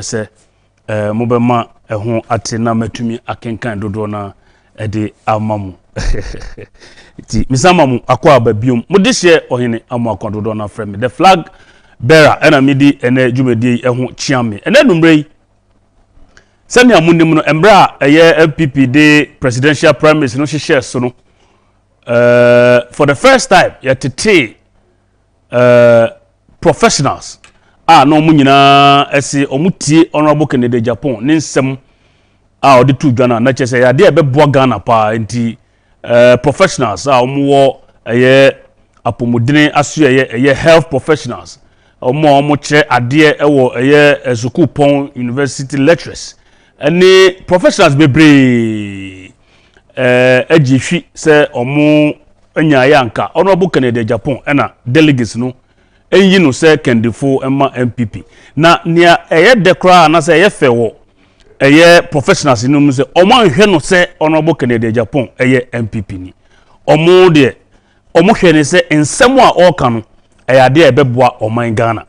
se mobema ho ate na matumi akenkan dodo na ede amamu ti misama mu akwa babiom modehye ohene amu akwa dodo na frame the flag bearer ena midi ene djumedi ho chiame ene numrei sami amunim no embra eye MPP de presidential primaries no hye so no for the first time yetete professionals no munyina esi omutie honorable Kennedy Agyapong ne nsem odi tu dwana na chese ya de beboa Ghana pa nti professionals omuwo eye apomudine asu eye health professionals omo kire ade ewo eye school pon university lecturers any professionals bebre agihwi se omo anya yanka honorable Kennedy Agyapong ena delegates no enyi no se kendifo ema MPP na nia eye dekra na se eye fewo eye professionals no se omo hwe no se honorable Kennedy Agyapong eye MPP ni omo de omo hwe ne se ensem a oka no eye ade ebeboa oman Ghana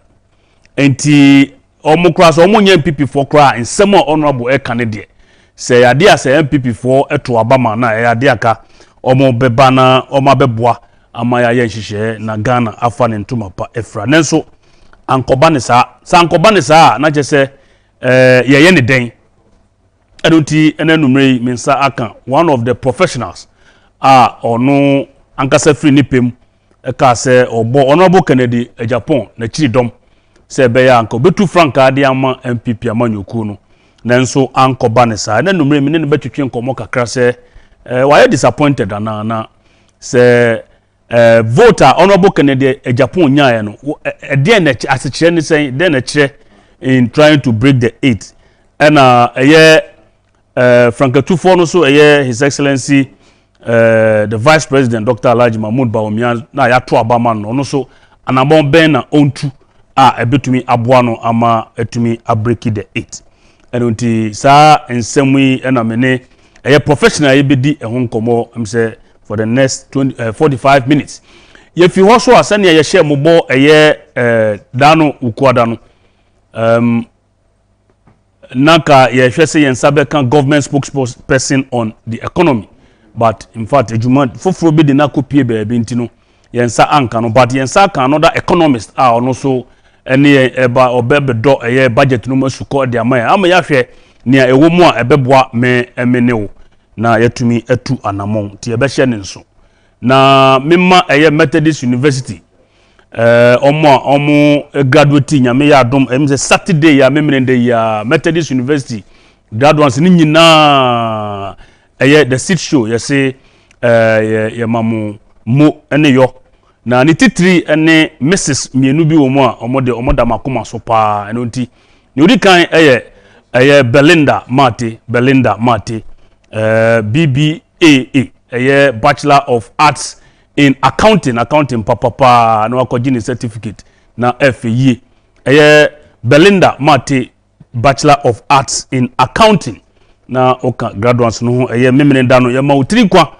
enti omo kra so omo nya MPP for kra ensem a honorable e kan de se ade a se MPP for eto abama na eye ade aka omo beba na omo abeboa amaya ye nhihye na Ghana afa ne ntuma pa efra nenso ankoba ne saa na je se ye ne den edonti enanumrei mensa aka one of the professionals ono ankasa free nipem ka se obo honorable Kennedy Agyapong na chiridom se be ya anko betu franka ade ama MPP amanyoku no nenso ankoba ne saa enanumrei me ne betwetwe nkomo kakra se why disappointed na se voter honorable Kennedy Agyapong nyaaya no de na asechire ni say de na kire in trying to break the eight and Frankatufo no so his excellency the vice president Dr. Alhaji Mahmoud Bawumia na ya to abama no so anabon ben na ontu ebetumi aboa no ama etumi break the eight enunti sa ensemwi na mene professional ebedi ehon nkomo say for the next 45 minutes. If you also asani ye share mobo dano ukwada no naka ye hwese yen sabe kan government spokesperson on the economy, but in fact ejuma foforo bi de na kopie be ntino yen sa anka no, but yen sa kan another economist ono so ene eba obebedo budget no masuko de ama ya hwe ne ewo mu a ebeboa me emenewo na yatumi etu anamon ti ebehye ne nso na mimma Methodist University omo graduate nyame ya adom emze Saturday ya memrende ya Methodist University graduates ni nyina the seat show yese ye mamu mo ene yo na ni titiri ene Mrs mienu bi wo mu a omoda makoma so pa enonti ni odi kan Belinda Mate BBAA Bachelor of Arts in Accounting papa na wakojini certificate na FAE Belinda Mate Bachelor of Arts in Accounting na oka graduates no memenda no ma utiri kwa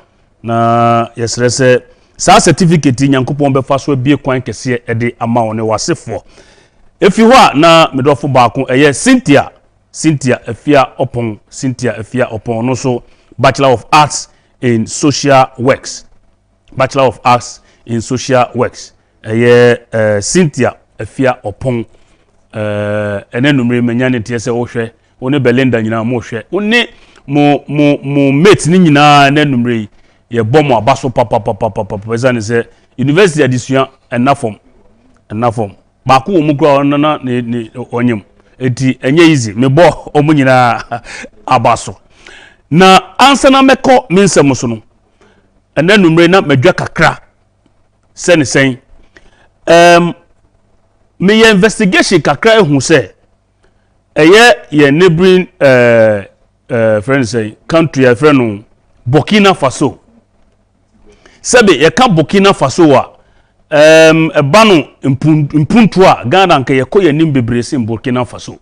na yesrese sa certificate nyankopon be fa so bie kwan kese ede ama one wasefo efi ho na medofo baako Cynthia Afia Opon no so Bachelor of Arts in Social Works. Cynthia Afia Opon ene numre menyane tiese ohwe one Belinda nyina mo hwe one mo mate ni nyina ene numre ye bomo abaso papa ezane se university addition enafom baako wo mu kura na ni onyem eti enye easy mebo omunyina abaso na ansa na meko minsem so no ena numre na madwa kakra sen me investigation kakra ehu se ye neighboring friends say country friend Burkina Faso sebe ye ka Burkina Faso wa ebanu impuntu a Ghana nke ye koye nim bebrese Burkina Faso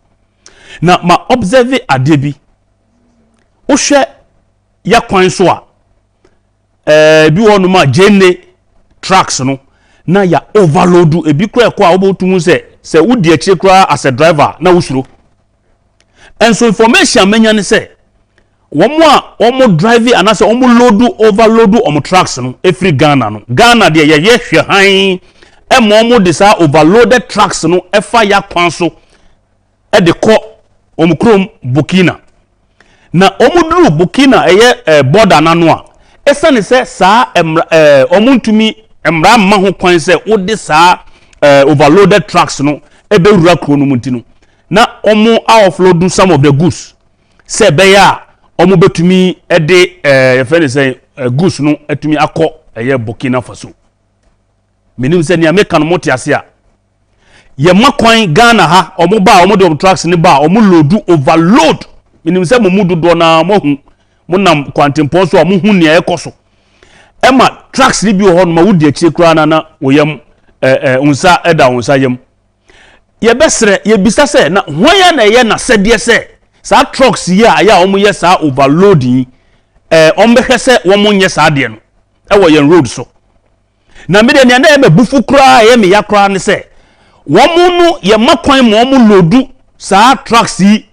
na ma observe adebi o hwe ya kwan so a bi wonu ma jene trucks no na ya overload ebi kura kwa obotumu se wudi akire kura as a driver na usuro And so information menya ne say omo drive and say omo overload omo trucks no every Ghana no Ghana de ye hwe han omo de sa overloaded trucks no efa ya kwan so e de ko omo krom Burkina na omo duru Burkina border na no a esane se sa omo ntumi emra ma ho kwan se wo de sa overloaded trucks no ebe rura kro no muntino na omo offload some of the goods se be ya omo betumi de friend say goods no etumi akọ Burkina Faso menim se ne American motiase a ye makwan Ghana ha omo ba omo de trucks ni ba omo load overload menim se mo dodo na mo hu mo nam kwantempo so mo hu ne ekoso ema trucks ni bi ho no ma wudi akire kura na woyam unsa eda unsa yam ye besre ye bisa se na hwan ya na ye na sede se sa trucks ya ya omo ye sa overloading ombehwe se womo nye sa de no wo ye road so na me de ne na bufu kura ye me ya kura ne se womo no ye makwan mo omo loadu sa trucks yi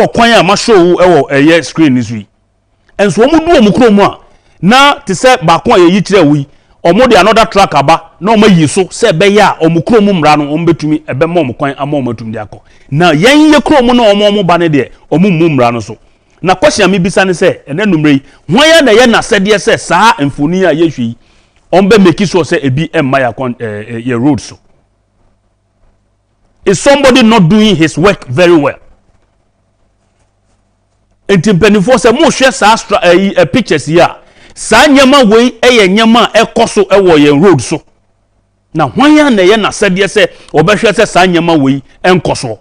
wo kwan ya ma show wo ye screen ni so yi enso womo du omo kuro mu a na te se ba kon ye yi kire wi omo de another truck aba na omo yi so se be ya omo kuro mu mra no omo betumi ebe ma omo kwan ama omo tum de akọ na yen ye kuro mu na omo ba ne de omo mu mra no so na question mi bisa ne se ene numre hwan ya na ye na sede se saa mfoni a ye hwi ombe make sure se ebi emma ya ye road so is somebody not doing his work very well entimpenifo se mo hwe saa pictures ya saa nyama wei eye nyama ekoso ewo ye road so na hwan ya na ye na sede se obehwe se saa nyama wei enkoso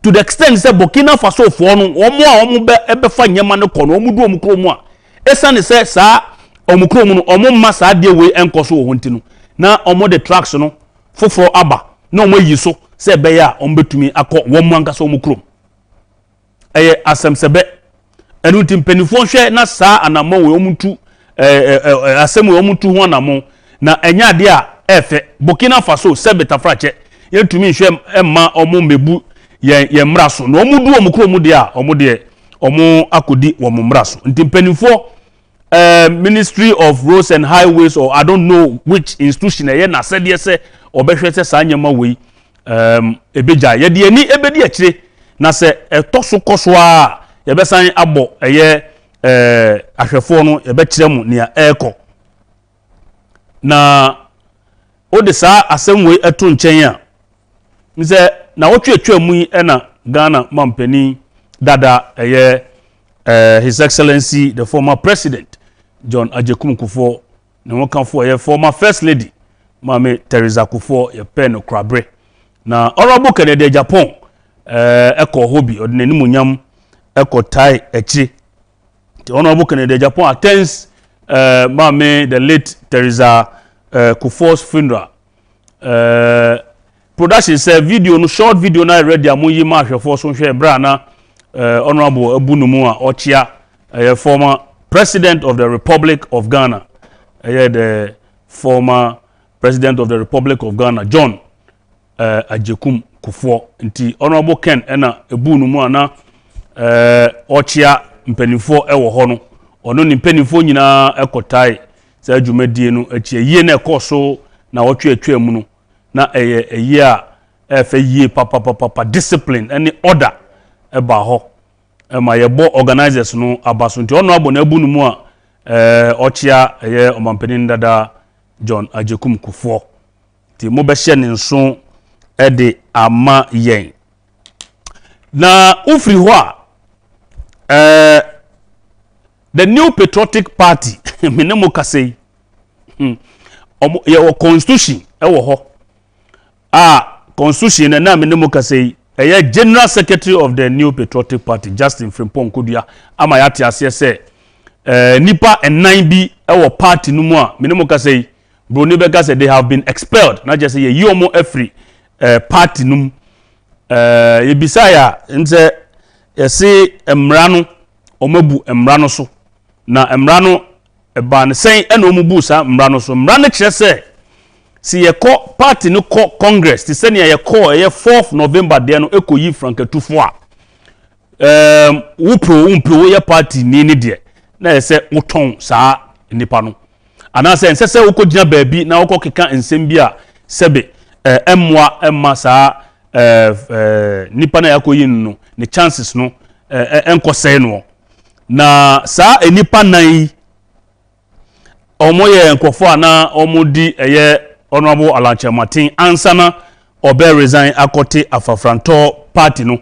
to the extent say Burkina Faso fo no omo be ebefa nyama ne kono omo du omo kromu a esane se saa omo kromu no omo ma saa de we enkoso wo honti no na omo de trucks no foforo aba na omo yi so se be ya omo betumi akọ wo mo anka so omo krom asem sebe enu timpenifo hwe na saa anamo we omo tu asem we omo tu ho anamo na enya de a efe Burkina Faso sebe tafrache yetumi hwe emma omo mebu ye mraso no omu du omukro mu de a omu de omu akodi wo mraso ntimpenifo Ministry of Roads and Highways or I don't know which institution ye na sede se obehwe se sa nyama wei ebeja ye de ani ebedi akire na se etoso koso a ye besan abo eye ahwefo no ye be kire mu ne eko na odi sa asem wei eto nchen a nse na wotwe mu na Ghana mampani dada His Excellency the former president John Agyapong kufo na wokanfo former first lady Mame Teresa kufo ye pen krabre na honorable Kennedy Agyapong eko hobi odinani munyam eko tai echi the honorable Kennedy Agyapong attends Mame the late Teresa kufo's funeral production say video no short video na ready amoyi ma hwefo so hwe bra na honorable abunumu a ochia former president of the Republic of Ghana the former president of the Republic of Ghana John Agyapong kufo nti honorable Ken na abunumu na ochia mpanifo ewo ho no ono ni mpanifo nyina ekotai sa adwumadie no achie yie na ekoso na otwe mu no na year efe yie papa discipline any order eba ho ma yebo organizers no abaso nti ono abo na abu no mu a ochia omampanin dada John Agyapong kufo ti mo be hye ne nso de ama yen na ufri ho a the new patriotic party minemo kasei ye constitution ewo ho constitution na minimo kasei general secretary of the new patriotic party Justin Frimpong Kodua ama yate ase se nipa enan bi ewo party no mu a minimo kasei broni bega say they have been expelled na just say ye omo every party num ye bisaya nse yesi emra no omabu emra no so na emra no eba ne sen ena omubu sa emra no so emra ne kire se si ye call party no call congress ti sene ye call ye 4th November de no ekoyi frankatufo a wo ye party ni de na ye se woton saa nipa no ana se nse se wokogina baabi na wokokeka nsem bi a sebe emma saa nipa na yakoyi no ne chances no enkosei no na saa enipa nan omo ye nkofo ana omo di eye honorable Alanche Martin ansana obe resign akote afafranto party no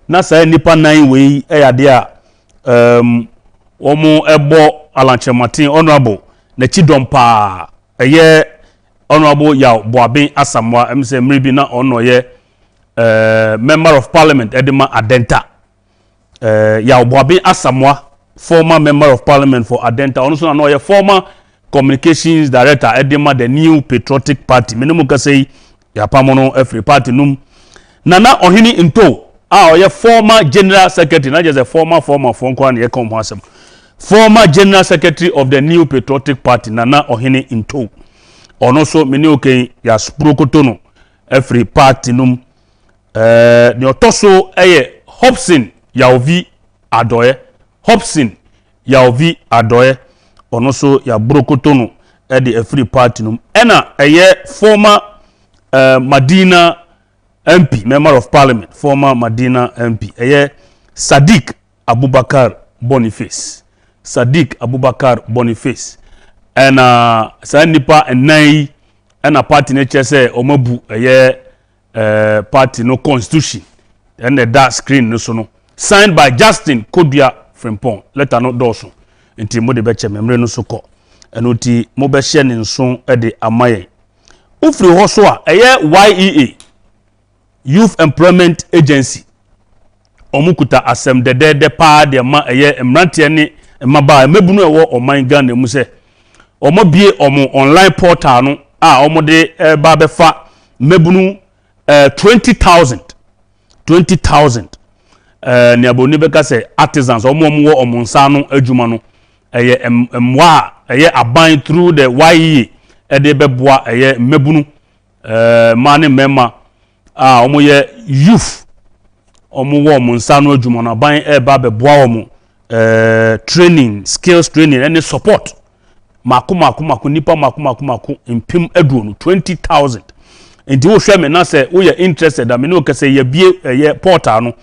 na saa enipa nan we eyade a omo ebo Alanche Martin honorable na chidom pa eye honorable ya boabin asamwa emse mribi na ono ye member of parliament edema adenta ya boabin asamwa former member of parliament for adenta ono so na no ye former communications director edema the new patriotic party minimum ka say ya pamono every party num nana ohini into oye former general secretary na just a former fonko na ye kom hasem former general secretary of the new patriotic party nana ohini into ono so meni okay ya sprokoto no every party num ne otoso eye Hobson Yaovi Adoye Hobson Yaovi Adoye ono so ya brokoto no the every party num ena eye former Madina MP member of parliament former Madina MP eye Sadiq Abubakar Boniface and sa nipa enai and party ne chese omabu eye party no constitution and that screen no so no signed by Justin Kodua Frimpong letter no doso nti mo de beche memre no so ko enoti mo be hye ne nso de amaye ufri ho so a eye YEA Youth Employment Agency omukuta asem de pa de ma eye emrantie ne maba mebunu ewo oman Ghana mu se omobie omo online portal no a omode ba befa mebunu 20,000 ne aboni beka se artisans omo wo omo nsa no adwuma no eye emwa eye aban through the YEA de beboa eye mebunu mane mema a omo ye youth omo wo omo nsa no adwuma no aban ba beboa omo training skills training and support maku nipa maku impim eduo no 20,000 enti wo hwe me na se wo ye interested am no ka se ye bie ye portal no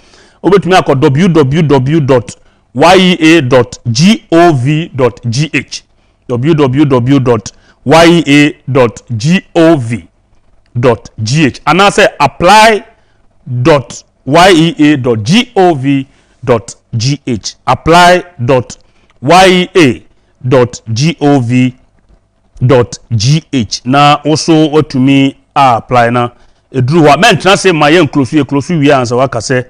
obetumi akọ www.yea.gov.gh www.yea.gov.gh and say apply.yea.gov.gh apply.yea.gov.gh na also otumi apply na eduru wa men tena say maye close wi ansa waka say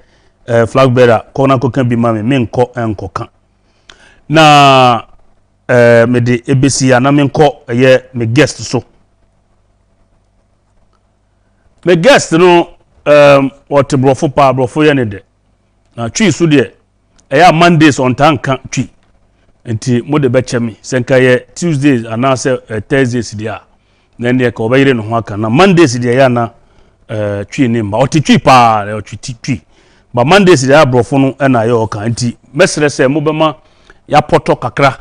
flag bearer kona kokan bi ma me nko enkoka na me de ebesi ya na me nko ye me guest so me guest no what brofo ye ne de na twi so de eya Mondays on tanka twi enti mo de beche me senka ye Tuesdays ana se Thursdays dia na ne ka obayire no ho aka na Mondays dia ya na twi ne mba oti twi pa twi ba Mondays dia brofo no na ye oka enti mesere se mo bema ya poto kakra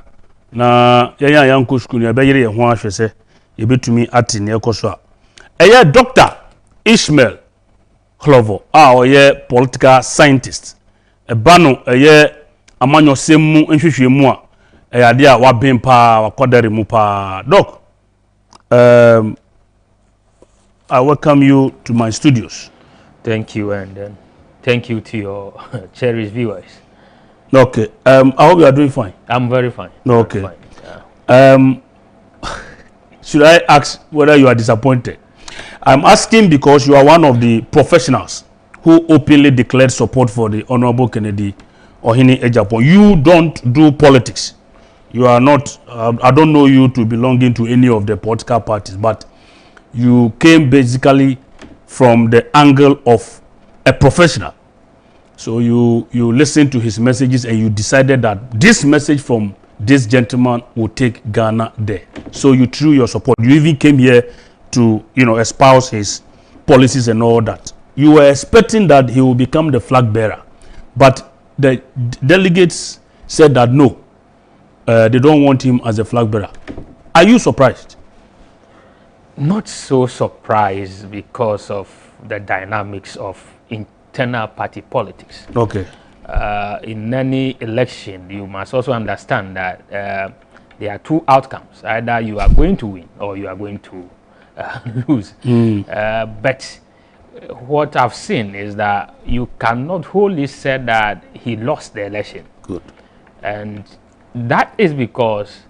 na ya yanko school ya bayire ye ho ahwe se ye betumi ati ne ekoso a eye Dr. Ishmael Hlovo oye political scientist ebano eye amanyo semu nhwehwemu a ade a waben pa wakodare mu pa doc I welcome you to my studios. Thank you, and thank you to your cherished viewers. Okay, I hope you are doing fine. I'm very fine. Okay. Very fine. Should I ask whether you are disappointed? I'm asking because you are one of the professionals who openly declared support for the Honorable Kennedy Ohini Agyapong. You don't do politics. You are not, I don't know you to belonging to any of the political parties, but you came basically from the angle of a professional. So you listened to his messages and you decided that this message from this gentleman will take Ghana there. So you threw your support. You even came here to, espouse his policies and all that. You were expecting that he will become the flag bearer, but the delegates said that no, they don't want him as a flag bearer. Are you surprised? Not so surprised because of the dynamics of internal party politics. Okay. In any election, you must also understand that there are two outcomes. Either you are going to win or you are going to lose. But what I've seen is that you cannot wholly say that he lost the election. Good. And that is because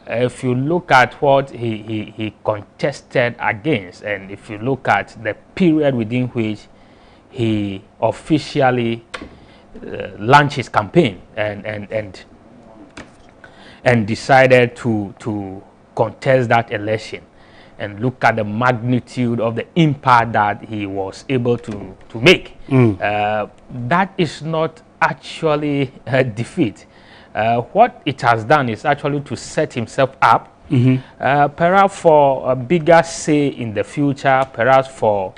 if you look at what he contested against, and if you look at the period within which he officially launched his campaign and decided to contest that election, and look at the magnitude of the impact that he was able to make, that is not actually a defeat. What it has done is actually to set himself up, perhaps for a bigger say in the future, perhaps for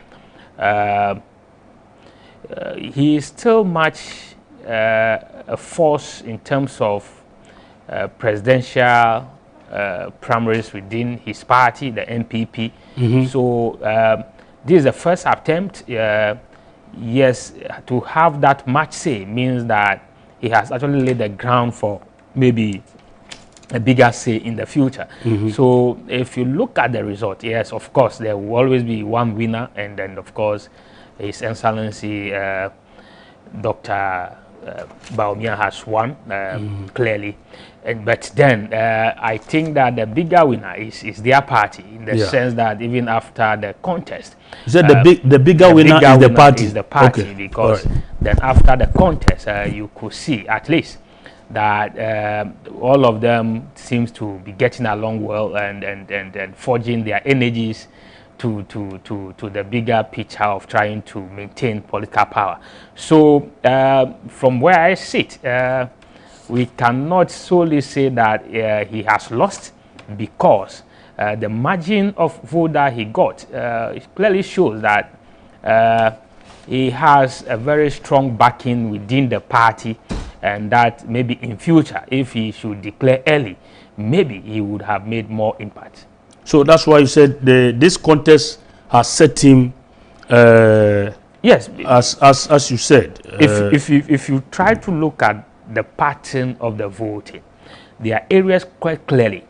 he is still much a force in terms of presidential primaries within his party, the NPP. So this is the first attempt. Yes, to have that much say means that he has actually laid the ground for maybe a bigger say in the future. So if you look at the result, yes, of course, there will always be one winner, and then, of course, His Excellency Dr. Bawumia has won clearly. But then I think that the bigger winner is their party, in the sense that even after the contest, the bigger winner is the party. Is the party, okay. Because then after the contest, you could see at least that all of them seems to be getting along well and forging their energies to the bigger picture of trying to maintain political power. So from where I sit, we cannot solely say that he has lost, because the margin of vote that he got it clearly shows that he has a very strong backing within the party, and that maybe in future, if he should declare early, maybe he would have made more impact. So that's why you said this contest has set him. Yes, as you said. If you try to look at the pattern of the voting, there are areas quite clearly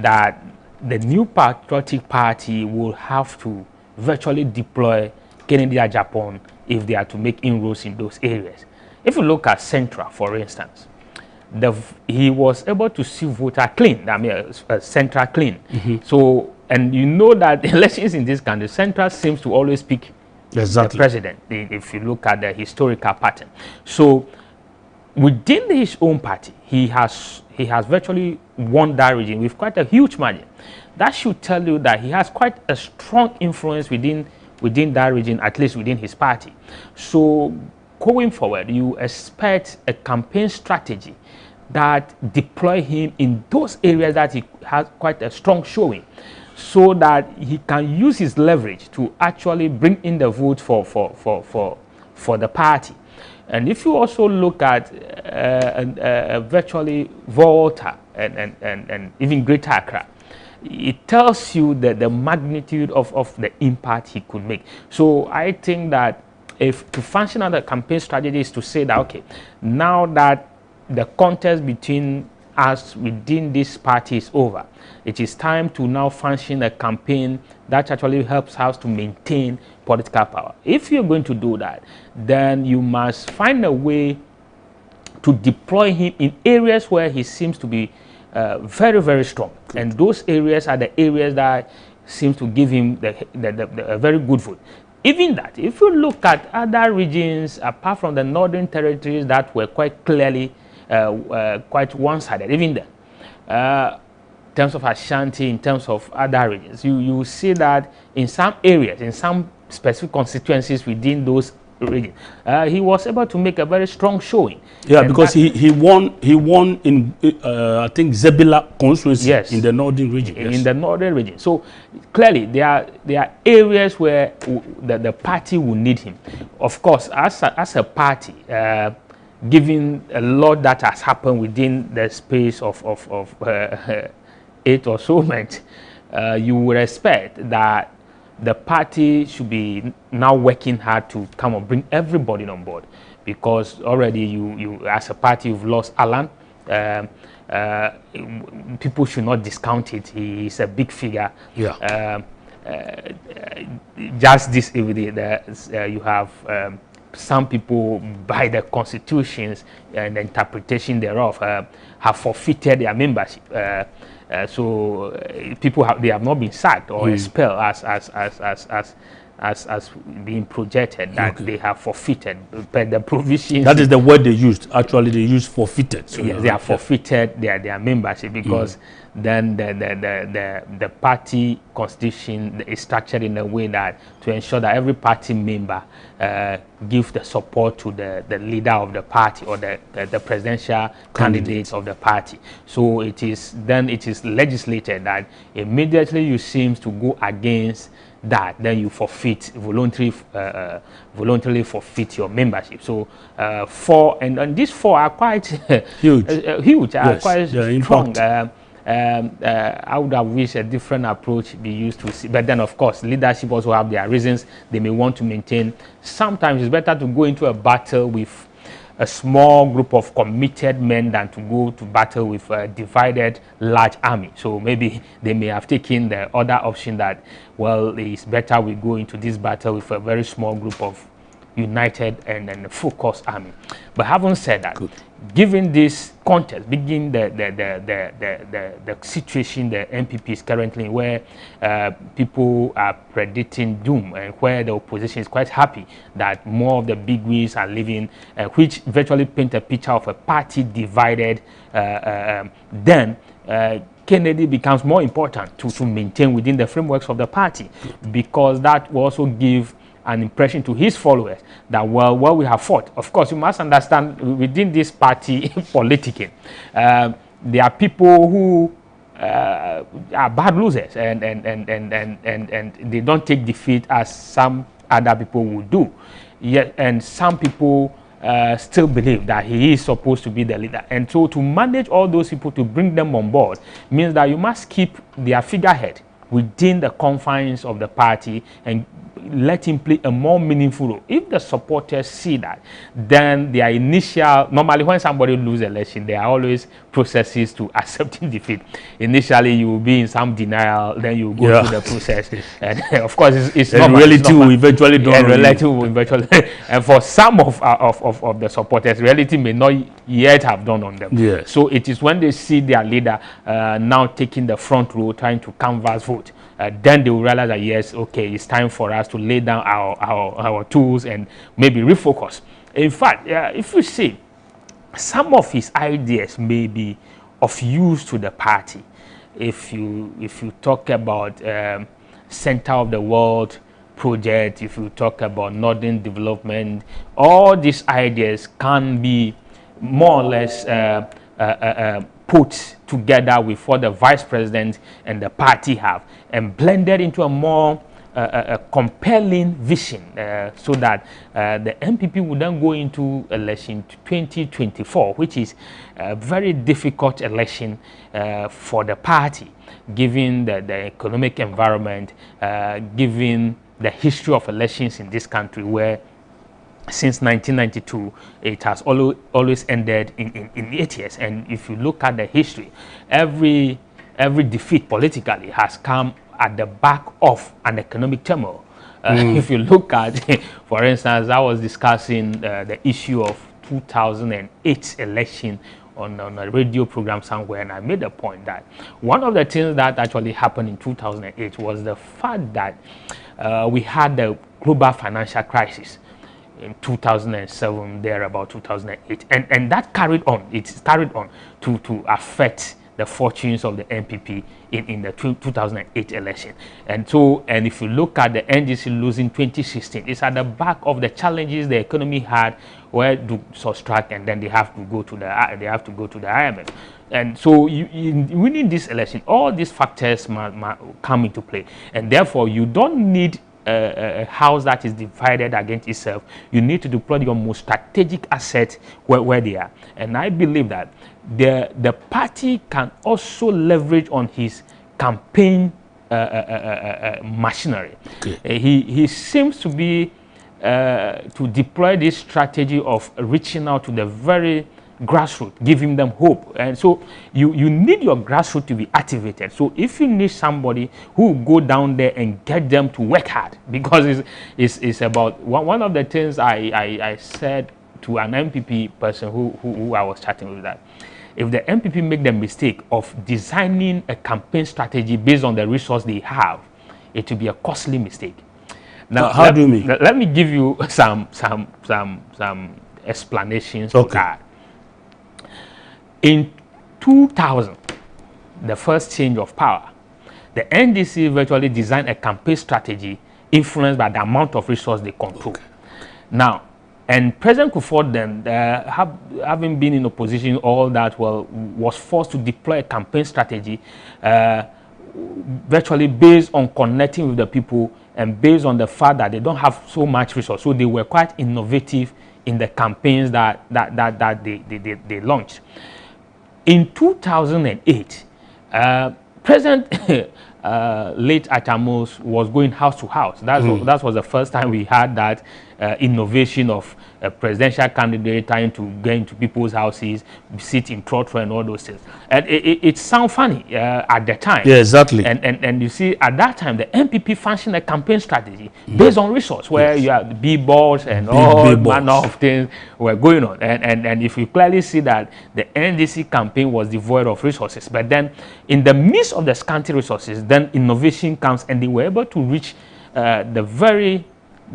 that the new patriotic party will have to virtually deploy Kennedy Agyapong if they are to make inroads in those areas. If you look at Central, for instance, he was able to see voter clean, I mean Central clean. So, and you know that elections in this country, Central seems to always pick the president, if you look at the historical pattern. So within his own party, he has virtually won that region with quite a huge margin. That should tell you that he has quite a strong influence within that region, at least within his party. So going forward, you expect a campaign strategy that deploy him in those areas that he has quite a strong showing, so that he can use his leverage to actually bring in the vote for the party. And if you also look at virtually Volta and even Greater Accra, it tells you that the magnitude of the impact he could make. So I think that if to function as a campaign strategy is to say that, okay, now that the contest between us within this party is over, it is time to now function a campaign that actually helps us to maintain political power. If you're going to do that, then you must find a way to deploy him in areas where he seems to be very, very strong. And those areas are the areas that seem to give him a very good vote. Even that, if you look at other regions, apart from the Northern Territories that were quite clearly quite one-sided, even then, in terms of Ashanti, in terms of other regions, you see that in some areas, in some specific constituencies within those region, he was able to make a very strong showing. Yeah, and because he won in I think Zebila constituency, yes, in the northern region. Yes. In the northern region. So clearly there are areas where the party will need him. Of course, as a party, given a lot that has happened within the space of 8 or so months, you would expect that the party should be now working hard to come and bring everybody on board, because already you as a party, you've lost Alan. People should not discount it. He is a big figure. Yeah. Just this evening, you have some people, by the constitutions and the interpretation thereof, have forfeited their membership. So people they have not been sacked or expelled as being projected, that they have forfeited per the provisions. That is the word they used. Actually, they used forfeited. So yes, they have forfeited their membership, because then the party constitution is structured in a way that to ensure that every party member give the support to the leader of the party, or the presidential candidates of the party. So it is legislated that immediately you seem to go against that, then you voluntarily forfeit your membership. So and these 4 are quite huge, are quite strong. I would have wished a different approach be used to see, but then of course leadership also have their reasons they may want to maintain. Sometimes it's better to go into a battle with a small group of committed men than to go to battle with a divided large army. So maybe they may have taken the other option that, well, it's better we go into this battle with a very small group of united and focused army. But having said that, given this context, begin the situation the NPP is currently in, where people are predicting doom, and where the opposition is quite happy that more of the big wigs are leaving, which virtually paint a picture of a party divided, then Kennedy becomes more important to maintain within the frameworks of the party, because that will also give an impression to his followers that, well, we have fought. Of course, you must understand, within this party politicking, there are people who are bad losers, and they don't take defeat as some other people would do. Yet, and some people still believe that he is supposed to be the leader. And so to manage all those people, to bring them on board, means that you must keep their figurehead within the confines of the party and let him play a more meaningful role. If the supporters see that, then their initial, normally when somebody loses election, there are always processes to accepting defeat. Initially, you will be in some denial, then you go through the process, and of course, it's normal. Reality will eventually dawn. Reality will eventually, and for some of the supporters, reality may not yet have dawned on them. Yes. So it is when they see their leader now taking the front row, trying to canvass vote, then they will realize that, yes, okay, it's time for us to lay down our tools and maybe refocus. In fact, if you see, some of his ideas may be of use to the party. If you talk about center of the world project, if you talk about northern development, all these ideas can be more or less put together with what the vice president and the party have, and blended into a more compelling vision, so that the NPP would then go into election 2024, which is a very difficult election for the party, given the economic environment, given the history of elections in this country, where since 1992, it has always ended in 8 years. And if you look at the history, every defeat politically has come at the back of an economic turmoil. If you look at, for instance, I was discussing the issue of 2008 election on a radio program somewhere, and I made a point that one of the things that actually happened in 2008 was the fact that we had the global financial crisis in 2007, there about 2008, and that carried on. It carried on to affect the fortunes of the NPP in the 2008 election. And so, and if you look at the NDC losing 2016, it's at the back of the challenges the economy had, where to subtract, and then they have to go to the IMF. And so, in winning this election, all these factors come into play, and therefore you don't need a house that is divided against itself. You need to deploy your most strategic assets where they are. And I believe that the party can also leverage on his campaign machinery. Okay. He seems to be to deploy this strategy of reaching out to the very grassroots, giving them hope. And so you need your grassroots to be activated. So if you need somebody who will go down there and get them to work hard, because it's about one of the things I said to an MPP person who I was chatting with, that if the MPP make the mistake of designing a campaign strategy based on the resource they have, it will be a costly mistake. Now, how do you mean? Let me give you some explanations for that. In 2000, the first change of power, the NDC virtually designed a campaign strategy influenced by the amount of resource they control. Okay. Now, and President Kufuor then, having been in opposition, all that, well, was forced to deploy a campaign strategy virtually based on connecting with the people and based on the fact that they don't have so much resource. So they were quite innovative in the campaigns that they launched. In 2008, President late Agyapong was going house to house. That was the first time we had that innovation of a presidential candidate trying to get into people's houses, sit in trotro and all those things. And it sounds funny at the time. Yeah, exactly. And you see, at that time, the MPP functioned a campaign strategy based on resource, where you have the billboards and all manner of things were going on. And if you clearly see that the NDC campaign was devoid of resources, but then in the midst of the scanty resources, then innovation comes, and they were able to reach the very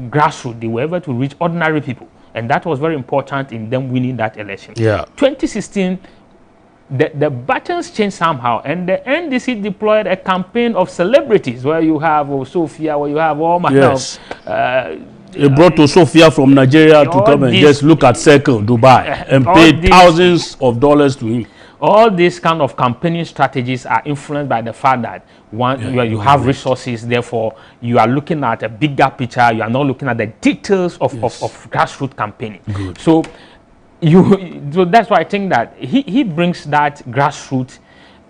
grassroots. They were able to reach ordinary people, and that was very important in them winning that election. Yeah. 2016, the buttons changed somehow, and the NDC deployed a campaign of celebrities, where you have Sophia, where you have all manner of. They brought to Sophia from Nigeria to come and just look at Circle Dubai and paid thousands of dollars to him. All these kind of campaigning strategies are influenced by the fact that you have resources, therefore you are looking at a bigger picture. You are not looking at the details of grassroots campaigning. Good. So that's why I think that he brings that grassroots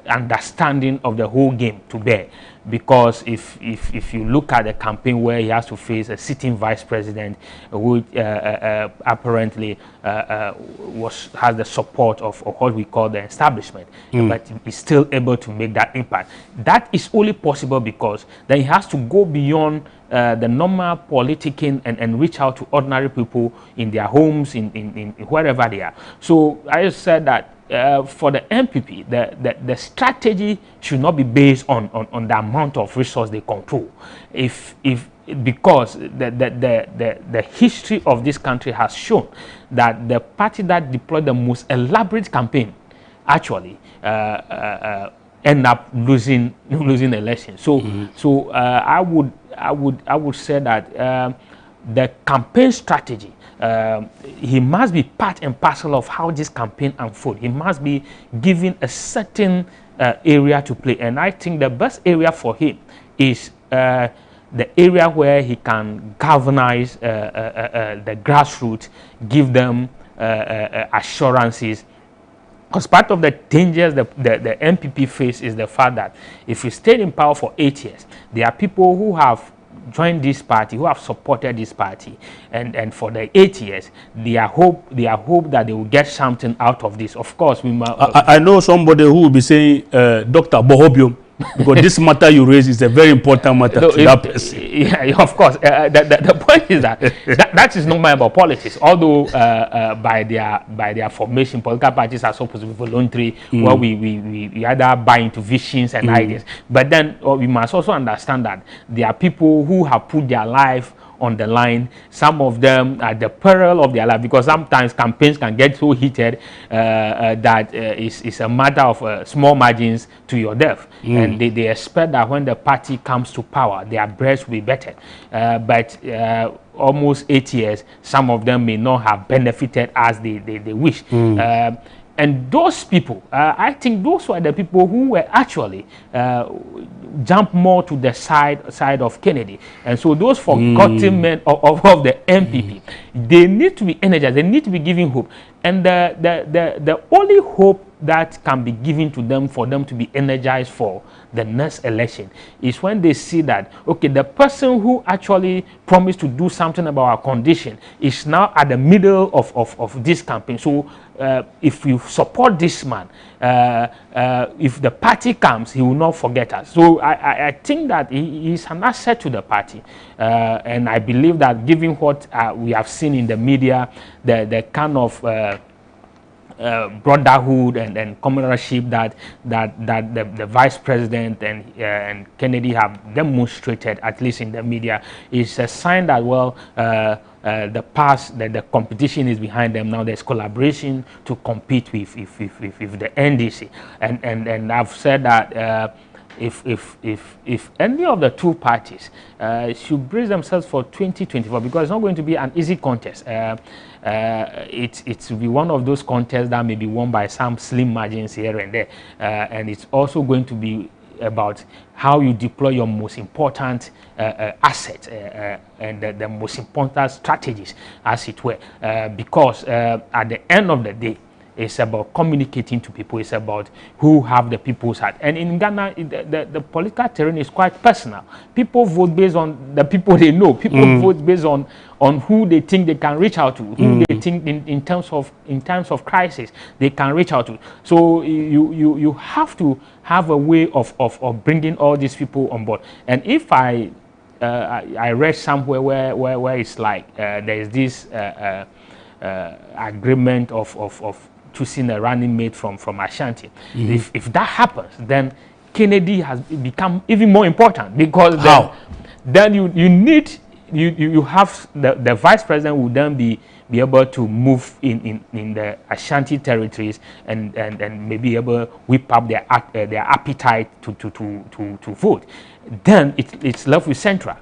understanding of the whole game to bear. Because if you look at the campaign where he has to face a sitting vice president who apparently has the support of what we call the establishment, but is still able to make that impact, that is only possible because then he has to go beyond the normal politicking and reach out to ordinary people in their homes, in wherever they are. So I just said that for the MPP, the strategy should not be based on the amount of resource they control. Because the history of this country has shown that the party that deployed the most elaborate campaign actually end up losing elections. So I would say that the campaign strategy, he must be part and parcel of how this campaign unfolds. He must be given a certain area to play, and I think the best area for him is the area where he can galvanize the grassroots, give them assurances. Because part of the dangers the MPP face is the fact that if you stay in power for 8 years, there are people who have joined this party, who have supported this party, and for the 8 years, they are hope that they will get something out of this. Of course, I know somebody who will be saying, Dr. Bohobium, because this matter you raise is a very important matter to that person. Yeah, of course. The point is that is not about politics. Although by their formation, political parties are supposed to be voluntary, where we either buy into visions and ideas. But then we must also understand that there are people who have put their life on the line, some of them at the peril of their life, because sometimes campaigns can get so heated that it's a matter of small margins to your death. And they expect that when the party comes to power, their breasts will be better. But almost 8 years, some of them may not have benefited as they wish. And those people, I think those were the people who were actually jumped more to the side of Kennedy. And so those forgotten men of the MPP, they need to be energized, they need to be given hope. And the only hope that can be given to them for them to be energized for the next election is when they see that, okay, the person who actually promised to do something about our condition is now at the middle of this campaign. So if you support this man, if the party comes, he will not forget us. So I think that he is an asset to the party. And I believe that given what we have seen in the media, the kind of brotherhood and comradeship that the vice president and Kennedy have demonstrated, at least in the media, is a sign that, well, the competition is behind them. Now there's collaboration to compete with the NDC, and I've said that if any of the two parties should brace themselves for 2024, because it's not going to be an easy contest. It will be one of those contests that may be won by some slim margins here and there, and it's also going to be about how you deploy your most important asset and the most important strategies, as it were, because at the end of the day, it's about communicating to people. It's about who have the people's heart. And in Ghana, the political terrain is quite personal. People vote based on the people they know. People vote based on who they think they can reach out to, who they think in terms of crisis they can reach out to. So you have to have a way of bringing all these people on board. And if I read somewhere where it's like there is this agreement of choosing a running mate from Ashanti. If that happens, then Kennedy has become even more important, because then you have the vice president will then be able to move in the Ashanti territories and maybe able to whip up their appetite to vote. Then it's left with Central.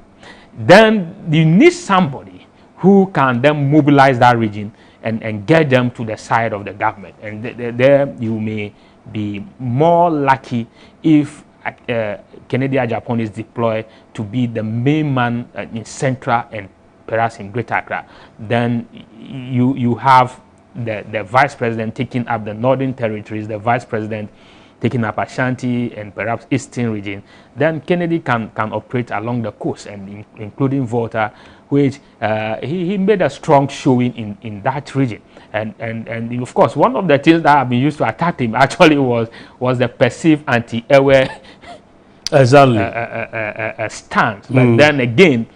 Then you need somebody who can then mobilize that region and get them to the side of the government. And there you may be more lucky if Kennedy Agyapong is deployed to be the main man in Central and perhaps in Greater Accra. Then you have the vice president taking up the northern territories, the vice president taking up Ashanti and perhaps Eastern region. Then Kennedy can operate along the coast, and including Volta, which he made a strong showing in that region. And of course, one of the things that have been used to attack him actually was the perceived anti-Ewe stance. But then again,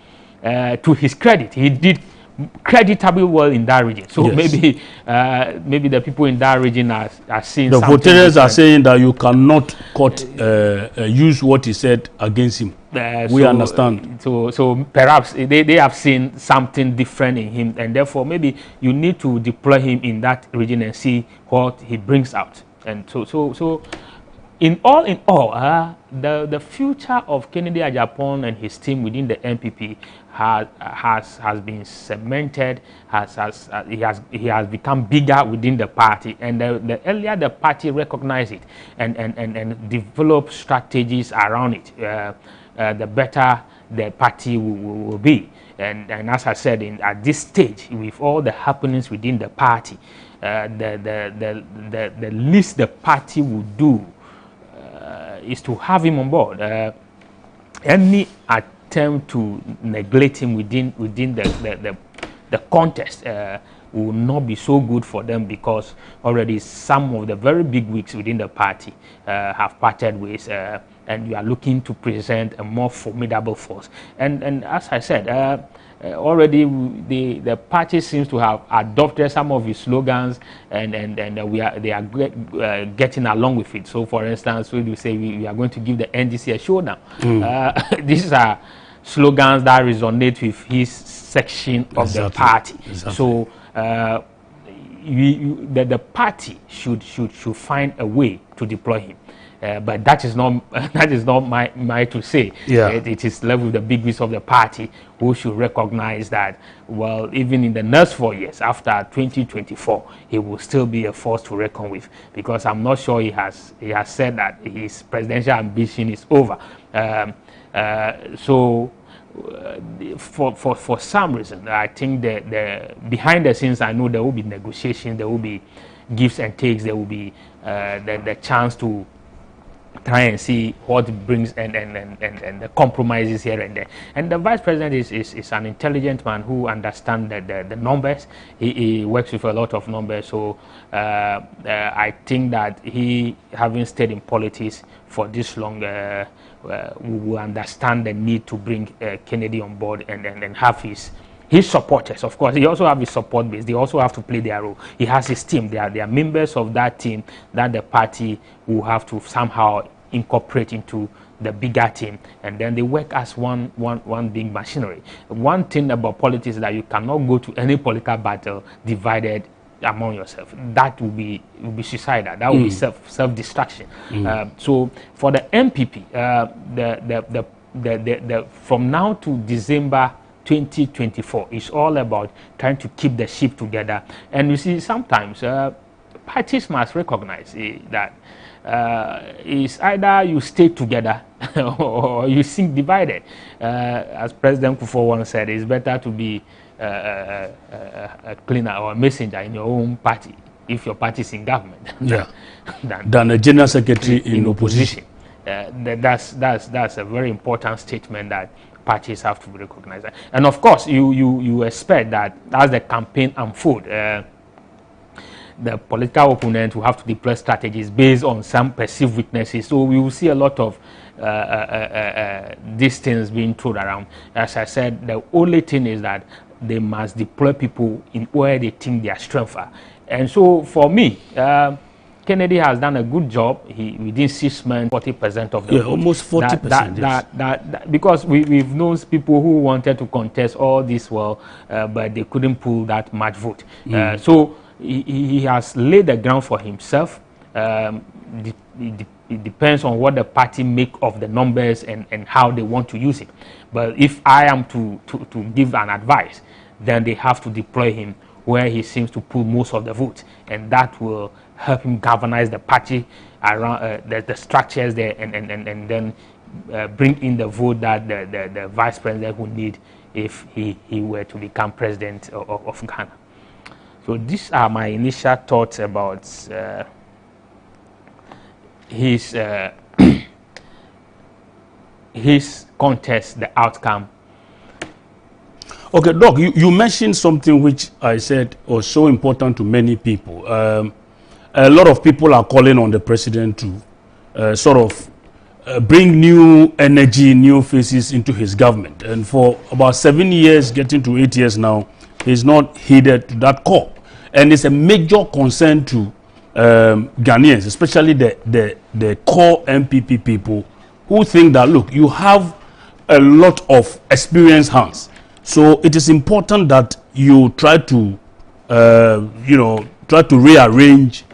to his credit, he did creditably well in that region. So maybe the people in that region are seeing the voters are saying that you cannot use what he said against him. We understand. So perhaps they have seen something different in him, and therefore maybe you need to deploy him in that region and see what he brings out. And so in all, the future of Kennedy Agyapong and his team within the MPP has been cemented. He has become bigger within the party, and the earlier the party recognize it and develop strategies around it, the better the party will be. And as I said, at this stage, with all the happenings within the party, the least the party will do is to have him on board. Any attempt to neglect him within the contest will not be so good for them, because already some of the very big wigs within the party have parted ways, and you are looking to present a more formidable force. And as I said, already the party seems to have adopted some of his slogans, and they are getting along with it. So, for instance, when you say we are going to give the NDC a showdown, these are slogans that resonate with his section of the party. Exactly. So the party should find a way to deploy him. But that is not my to say. Yeah. It is left with the big wigs of the party who should recognize that, well, even in the next 4 years after 2024, he will still be a force to reckon with, because I'm not sure he has said that his presidential ambition is over. For some reason, I think the behind the scenes, I know there will be negotiations, there will be gives and takes, there will be the chance to try and see what brings and the compromises here and there. And the vice president is an intelligent man who understands the numbers. He works with a lot of numbers. So I think that he, having stayed in politics for this long, will understand the need to bring Kennedy on board and have his supporters. Of course, he also have his support base. They also have to play their role. He has his team. They are members of that team that the party will have to somehow incorporate into the bigger team, and then they work as one big machinery. One thing about politics is that you cannot go to any political battle divided among yourself. That will be suicidal. That will be self-destruction. So for the MPP, the from now to December 2024 is all about trying to keep the ship together. And you see, sometimes parties must recognize that it's either you stay together or you sink divided. As President Akufo once said, it's better to be a cleaner or a messenger in your own party if your party is in government than a general secretary in opposition. That's a very important statement that parties have to recognize. And of course, you expect that as the campaign unfolds, the political opponent will have to deploy strategies based on some perceived weaknesses. So we will see a lot of these things being thrown around. As I said, the only thing is that they must deploy people in where they think their strengths are. And so for me, Kennedy has done a good job. Within 6 months, 40% of the vote. Almost 40%. Because we've known people who wanted to contest all this well, but they couldn't pull that much vote. So he has laid the ground for himself. It depends on what the party make of the numbers and how they want to use it. But if I am to give an advice, then they have to deploy him where he seems to pull most of the vote, and that will help him galvanize the party around the structures there, and then bring in the vote that the vice president would need if he were to become president of Ghana. So these are my initial thoughts about his contest, the outcome. Okay, Doc, you mentioned something which I said was so important to many people. A lot of people are calling on the president to sort of bring new energy, new faces into his government. And for about 7 years, getting to 8 years now, he's not heeded to that call. And it's a major concern to Ghanaians, especially the core MPP people, who think that, look, you have a lot of experienced hands. So it is important that you try to, rearrange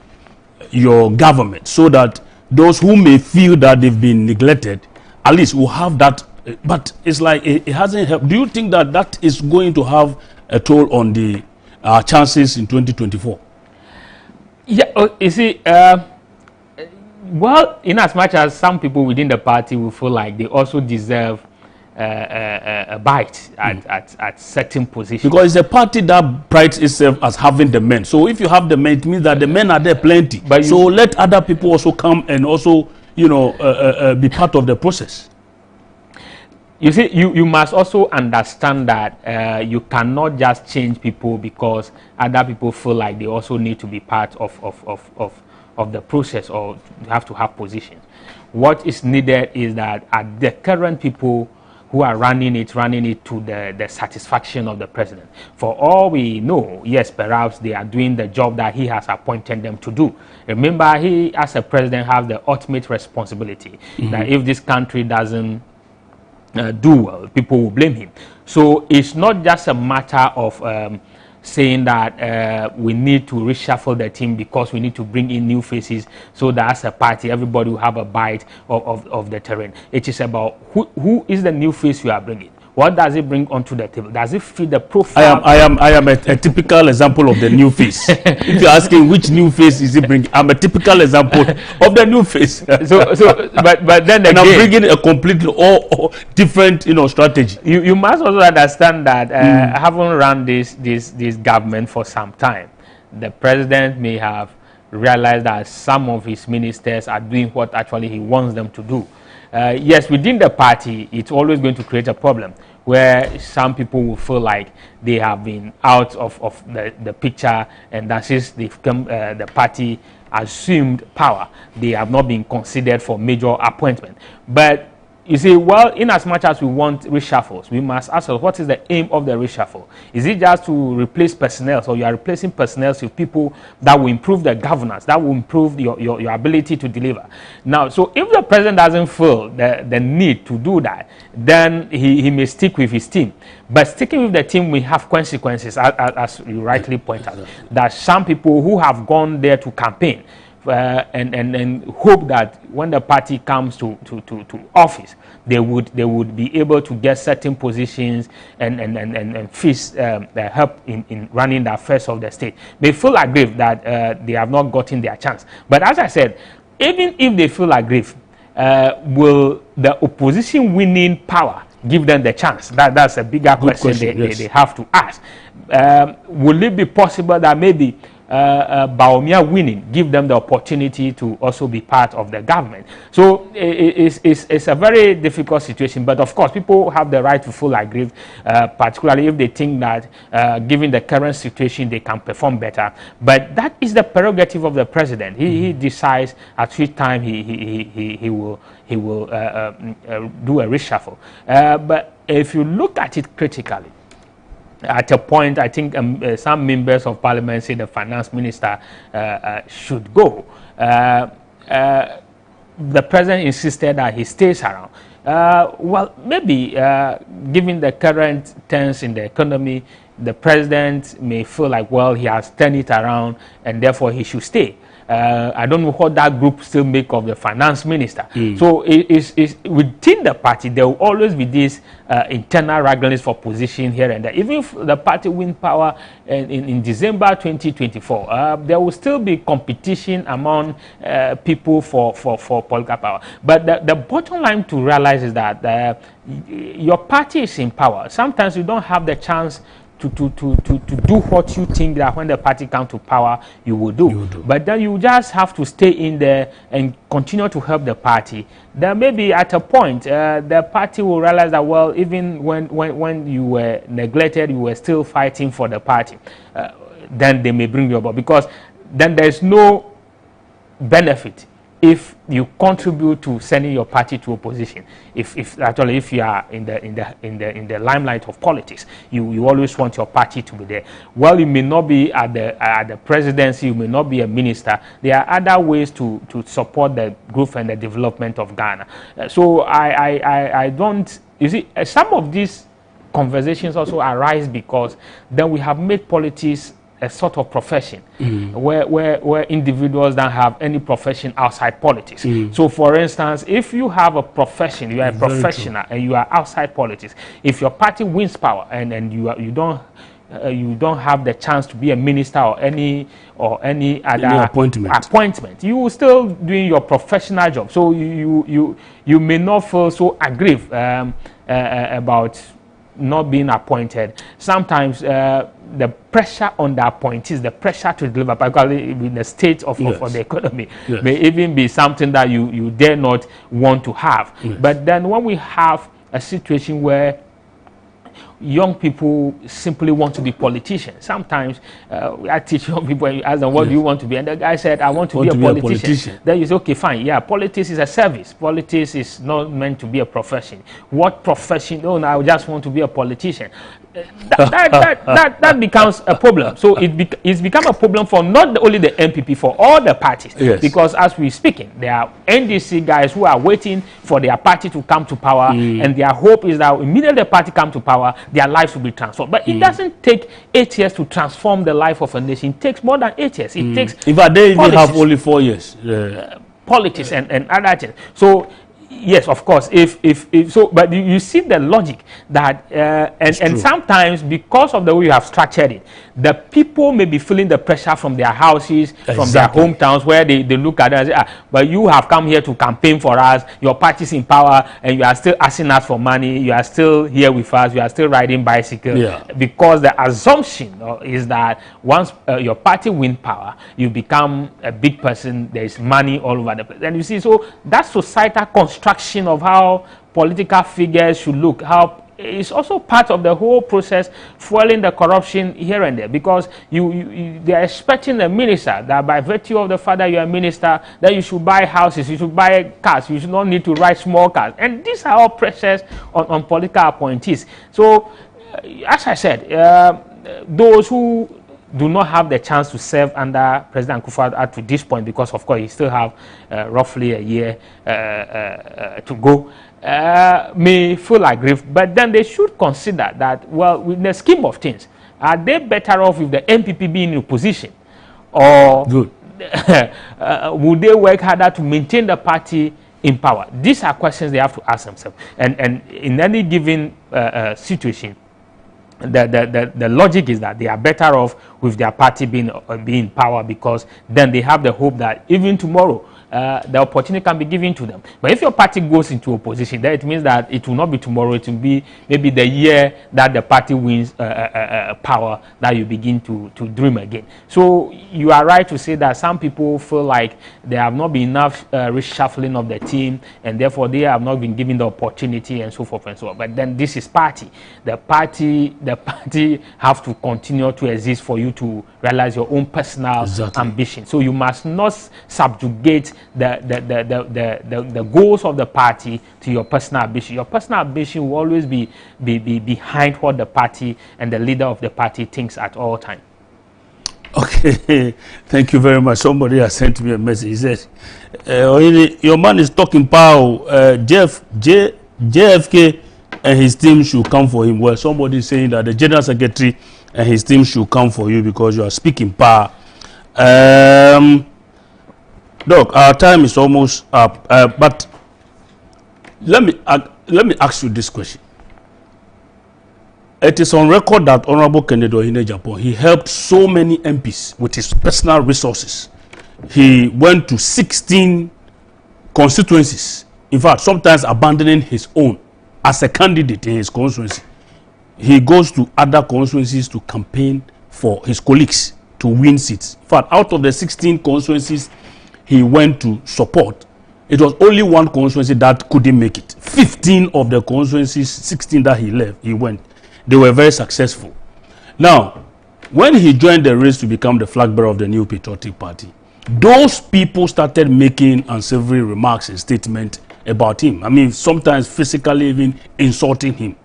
your government so that those who may feel that they've been neglected, at least will have that. But it's like it hasn't helped. Do you think that that is going to have a toll on the chances in 2024? Yeah, you see, well, in as much as some people within the party will feel like they also deserve a bite at certain positions. Because it's a party that prides itself as having the men. So if you have the men, it means that the men are there plenty. But so let other people also come and also, be part of the process. You see, you must also understand that you cannot just change people because other people feel like they also need to be part of the process or have to have positions. What is needed is that at the current people who are running it to the satisfaction of the president. For all we know, yes, perhaps they are doing the job that he has appointed them to do. Remember, he as a president has the ultimate responsibility that if this country doesn't do well, people will blame him. So it's not just a matter of saying that we need to reshuffle the team because we need to bring in new faces so that as a party everybody will have a bite of the terrain. It is about who is the new face you are bringing. What does it bring onto the table? Does it fit the profile? I am a typical example of the new face. If you're asking which new face is it bringing, I'm a typical example of the new face. but then and again, I'm bringing a completely all different, strategy. You must also understand that having run this government for some time, the president may have realized that some of his ministers are doing what actually he wants them to do. Yes, within the party, it's always going to create a problem where some people will feel like they have been out of the picture, and that since they've come, the party assumed power, they have not been considered for major appointment. But you see, well, in as much as we want reshuffles, we must ask us, what is the aim of the reshuffle? Is it just to replace personnel, or you are replacing personnel with people that will improve the governance, that will improve your ability to deliver? Now, so if the president doesn't feel the need to do that, then he may stick with his team. But sticking with the team will have consequences, as you rightly point out, that some people who have gone there to campaign and hope that when the party comes to office, they would be able to get certain positions and fees help in running the affairs of the state. They feel aggrieved that they have not gotten their chance. But as I said, even if they feel aggrieved, will the opposition winning power give them the chance? That's a bigger question they have to ask. Will it be possible that maybe Bawumia winning give them the opportunity to also be part of the government? So it's a very difficult situation, but of course people have the right to feel aggrieved, particularly if they think that given the current situation they can perform better. But that is the prerogative of the president. He decides at which time he will do a reshuffle. But if you look at it critically, at a point, I think some members of parliament say the finance minister should go. The president insisted that he stays around. Well, maybe given the current tense in the economy, the president may feel like, well, he has turned it around and therefore he should stay. I don't know what that group still make of the finance minister. So it's within the party, there will always be this internal wranglings for position here and there. Even if the party win power in December 2024, there will still be competition among people for political power. But the bottom line to realize is that your party is in power. Sometimes you don't have the chance to do what you think that when the party comes to power you will do. But then you just have to stay in there and continue to help the party. Then maybe at a point the party will realize that, well, even when you were neglected, you were still fighting for the party. Then they may bring you about, because then there's no benefit if you contribute to sending your party to opposition. If you are in the limelight of politics, you always want your party to be there. Well, you may not be at the presidency, you may not be a minister. There are other ways to support the growth and the development of Ghana. So I don't, you see, some of these conversations also arise because then we have made politics a sort of profession where individuals don't have any profession outside politics. So for instance, if you have a profession, you are a professional and you are outside politics, if your party wins power and you don't have the chance to be a minister or any other appointment, you will still doing your professional job. So you may not feel so aggrieved about not being appointed. Sometimes the pressure on the appointees, the pressure to deliver, particularly in the state of the economy, may even be something that you dare not want to have. But then when we have a situation where young people simply want to be politicians. Sometimes I teach young people and you ask them, what do you want to be? And the guy said, I want to be a politician. Then you say, okay, fine. Yeah, politics is a service. Politics is not meant to be a profession. What profession? Oh, no, I just want to be a politician. That becomes a problem. So it's become a problem for not only the MPP, for all the parties. Yes. Because as we're speaking, there are NDC guys who are waiting for their party to come to power, and their hope is that immediately the party come to power, their lives will be transformed. But it doesn't take 8 years to transform the life of a nation. It takes more than 8 years. It takes. In fact, they even have only 4 years. Politics and other things. So. Yes, of course. If so, but you see the logic that and sometimes because of the way you have structured it, the people may be feeling the pressure from their houses, from their hometowns, where they look at it and say, but you have come here to campaign for us. Your party's in power, and you are still asking us for money. You are still here with us. You are still riding bicycle. Yeah. Because the assumption is that once your party win power, you become a big person. There is money all over the place, and you see, so that societal construction of how political figures should look, how it's also part of the whole process fueling the corruption here and there, because they are expecting a minister that by virtue of the fact that you are a minister, that you should buy houses, you should buy cars, you should not need to ride small cars, and these are all pressures on political appointees. So as I said, those who do not have the chance to serve under President Akufo-Addo to this point, because of course he still have roughly a year to go, may feel aggrieved, but then they should consider that, well, in the scheme of things, are they better off with the MPP being in opposition, or would they work harder to maintain the party in power? These are questions they have to ask themselves, and in any given situation, the logic is that they are better off with their party being in power, because then they have the hope that even tomorrow the opportunity can be given to them. But if your party goes into opposition, then it means that it will not be tomorrow, it will be maybe the year that the party wins power that you begin to dream again. So you are right to say that some people feel like there have not been enough reshuffling of the team, and therefore they have not been given the opportunity and so forth and so on. But then this is party. The party have to continue to exist for you to realize your own personal ambition. So you must not subjugate the goals of the party to your personal ambition. Your personal ambition will always be behind what the party and the leader of the party thinks at all times. Okay, thank you very much. Somebody has sent me a message. He says, your man is talking power. JFK and his team should come for him. Well, somebody is saying that the General Secretary and his team should come for you because you are speaking power. Doc, our time is almost up, but let me ask you this question. It is on record that Honorable Kencity in Agyapong, he helped so many MPs with his personal resources. He went to 16 constituencies, in fact, sometimes abandoning his own as a candidate in his constituency. He goes to other constituencies to campaign for his colleagues to win seats. In fact, out of the 16 constituencies he went to support, it was only one constituency that couldn't make it. 15 of the constituencies, 16 that he went, they were very successful. Now, when he joined the race to become the flag bearer of the new patriotic party, those people started making unsavory remarks and statements about him. I mean, sometimes physically even insulting him.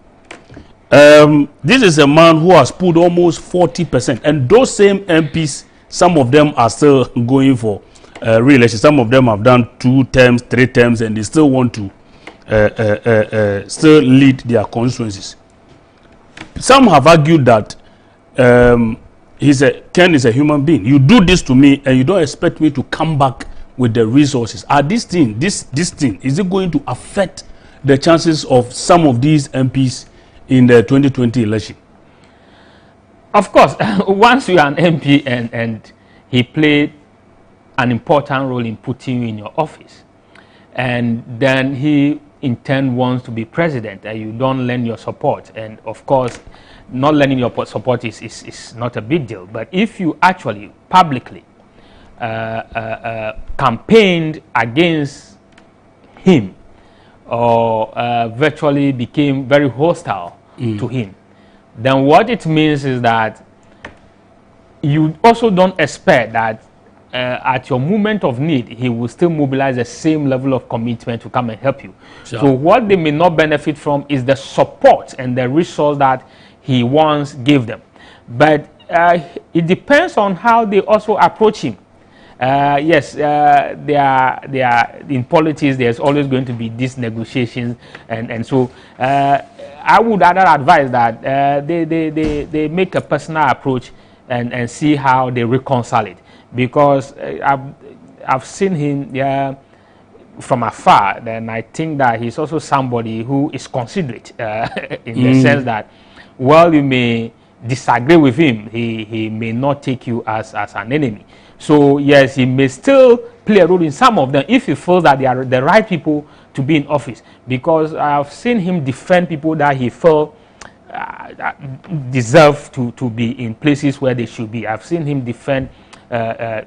This is a man who has pulled almost 40%, and those same MPs, some of them are still going for re-election. Some of them have done 2 terms, 3 terms, and they still want to still lead their constituencies. Some have argued that Ken is a human being. You do this to me, and you don't expect me to come back with the resources. Are this thing, is it going to affect the chances of some of these MPs in the 2020 election? Of course, once you are an MP and he played an important role in putting you in your office, and then he in turn wants to be president, and you don't lend your support, and of course not lending your support is not a big deal. But if you actually publicly campaigned against him, or virtually became very hostile to him, then what it means is that you also don't expect that at your moment of need, he will still mobilize the same level of commitment to come and help you. Sure. So what they may not benefit from is the support and the resource that he once gave them. But it depends on how they also approach him. Yes, they are in politics. There's always going to be these negotiations, and so I would rather advise that they make a personal approach and see how they reconcile it, because I've seen him from afar. Then I think that he's also somebody who is considerate in the sense that, while you may disagree with him, he may not take you as an enemy. So yes, he may still play a role in some of them if he feels that they are the right people to be in office, because I've seen him defend people that he felt deserve to be in places where they should be. I've seen him defend,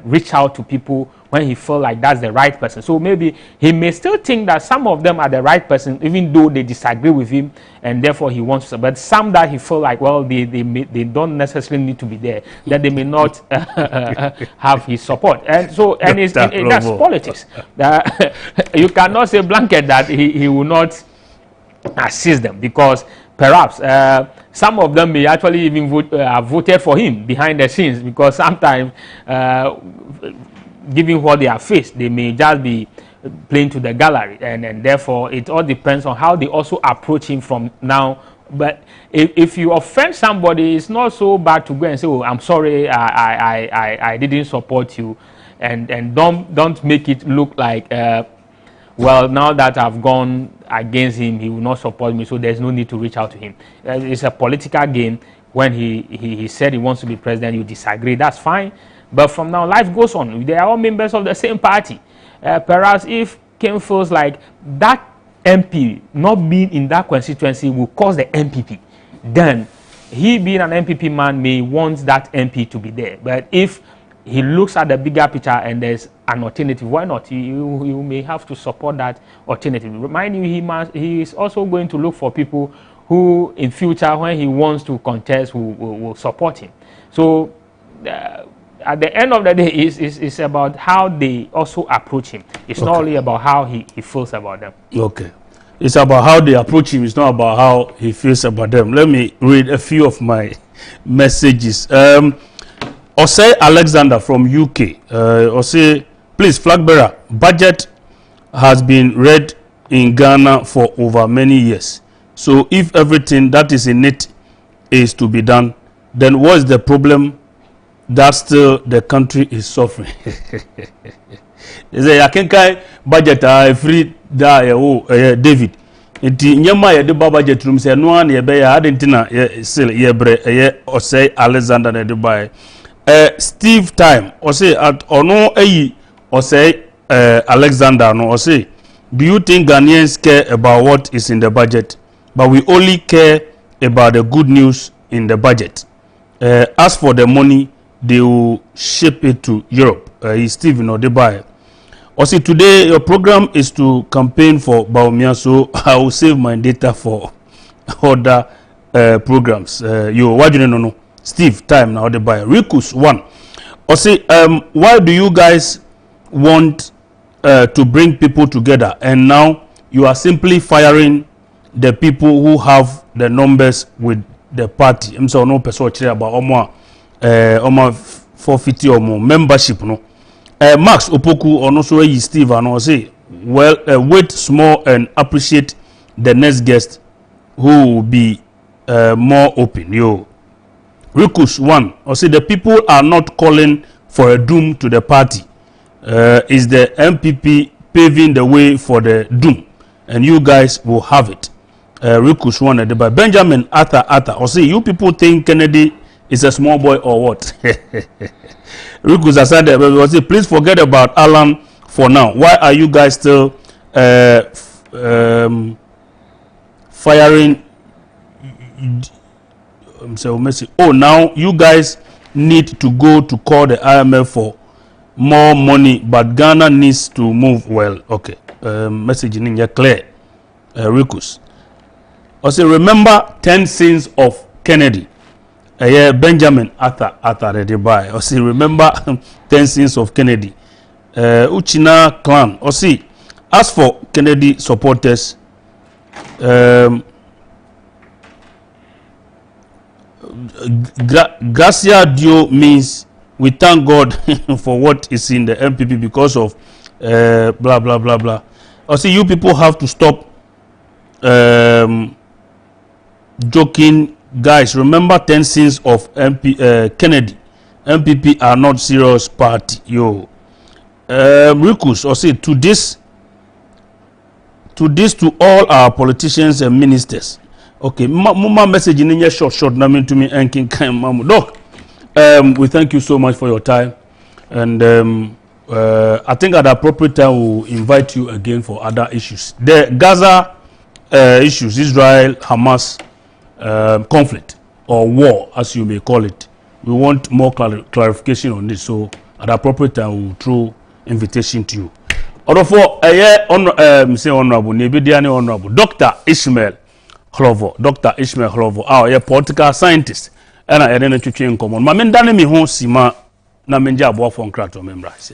reach out to people when he felt like that's the right person. So maybe he may still think that some of them are the right person, even though they disagree with him, and therefore he wants to. But some that he feel like, well, they don't necessarily need to be there, that they may not have his support. And so, and that's politics. You cannot say blanket that he will not assist them, because perhaps some of them may actually even have voted for him behind the scenes, because sometimes, given what they have faced, they may just be playing to the gallery, and therefore it all depends on how they also approach him from now. But if you offend somebody, it's not so bad to go and say, oh, I'm sorry, I didn't support you, and don't make it look like, well, now that I've gone against him, he will not support me, so there's no need to reach out to him. It's a political game. When he said he wants to be president, you disagree, that's fine. But from now, life goes on. They are all members of the same party. Perhaps if Ken feels like that MP not being in that constituency will cause the MPP, then he, being an MPP man, may want that MP to be there. But if he looks at the bigger picture and there's an alternative, why not? You may have to support that alternative. Remind you, he is also going to look for people who, in future, when he wants to contest, will support him. So at the end of the day, it's about how they also approach him. It's not only about how he feels about them. Okay. It's about how they approach him. It's not about how he feels about them. Let me read a few of my messages. Osei Alexander from UK. Osei, please, flag bearer, budget has been read in Ghana for over many years. So if everything that is in it is to be done, then what is the problem that still the country is suffering? Is a yakenkai budget free da David. Iti nyama ye de budget room say no an ye be ya adentina ye still ye bre Osei Alexander na de buy. Steve Time Osei at ono eyi Osei Alexander no Osei, do you think Ghanaians care about what is in the budget, but we only care about the good news in the budget? As for the money, they will ship it to Europe. He's Stephen Odebaye. Osei, today your program is to campaign for Baumia, so I will save my data for other programs. What do you know? Steve Time now Odebaye. Rikus 1. Osei, why do you guys want to bring people together, and now you are simply firing the people who have the numbers with the party? I'm so no person about Oma 450 or more membership. No, Max Opoku or no so Steve and I say, well, wait small and appreciate the next guest who will be more open. Yo, Rikus 1. I say the people are not calling for a doom to the party. Is the MPP paving the way for the doom, and you guys will have it. Rikus 1 by Benjamin Arthur. Or say, you people think Kennedy is a small boy or what? Rikus Asante will say, please forget about Alan for now. Why are you guys still firing? Oh, now you guys need to go to call the IMF for more money, but Ghana needs to move well. Okay. Message in clear. Rikus. Also, remember 10 sins of Kennedy. Benjamin Arthur de by. Or see, remember 10 sins of Kennedy. Uchina clan. Or see, as for Kennedy supporters, Gracia Dio means we thank God for what is in the MPP because of blah blah blah blah. Or see, you people have to stop joking, guys. Remember 10 sins of Kennedy. MPP are not serious party. Yo, Rikus. Or say to all our politicians and ministers. Okay, mama message in your short na me to me and king mamu. Doc, we thank you so much for your time, and I think at the appropriate time we'll invite you again for other issues. The Gaza issues, Israel Hamas conflict or war, as you may call it. We want more clarification on this. So at the appropriate time we'll throw invitation to you. Order for say honorable, Nebidiani honorable Dr. Ishmael Hlovo, Dr. Ishmael Hlovo, our political scientist, and I didn't to in common. My men done me home sima na menja abo for krato members.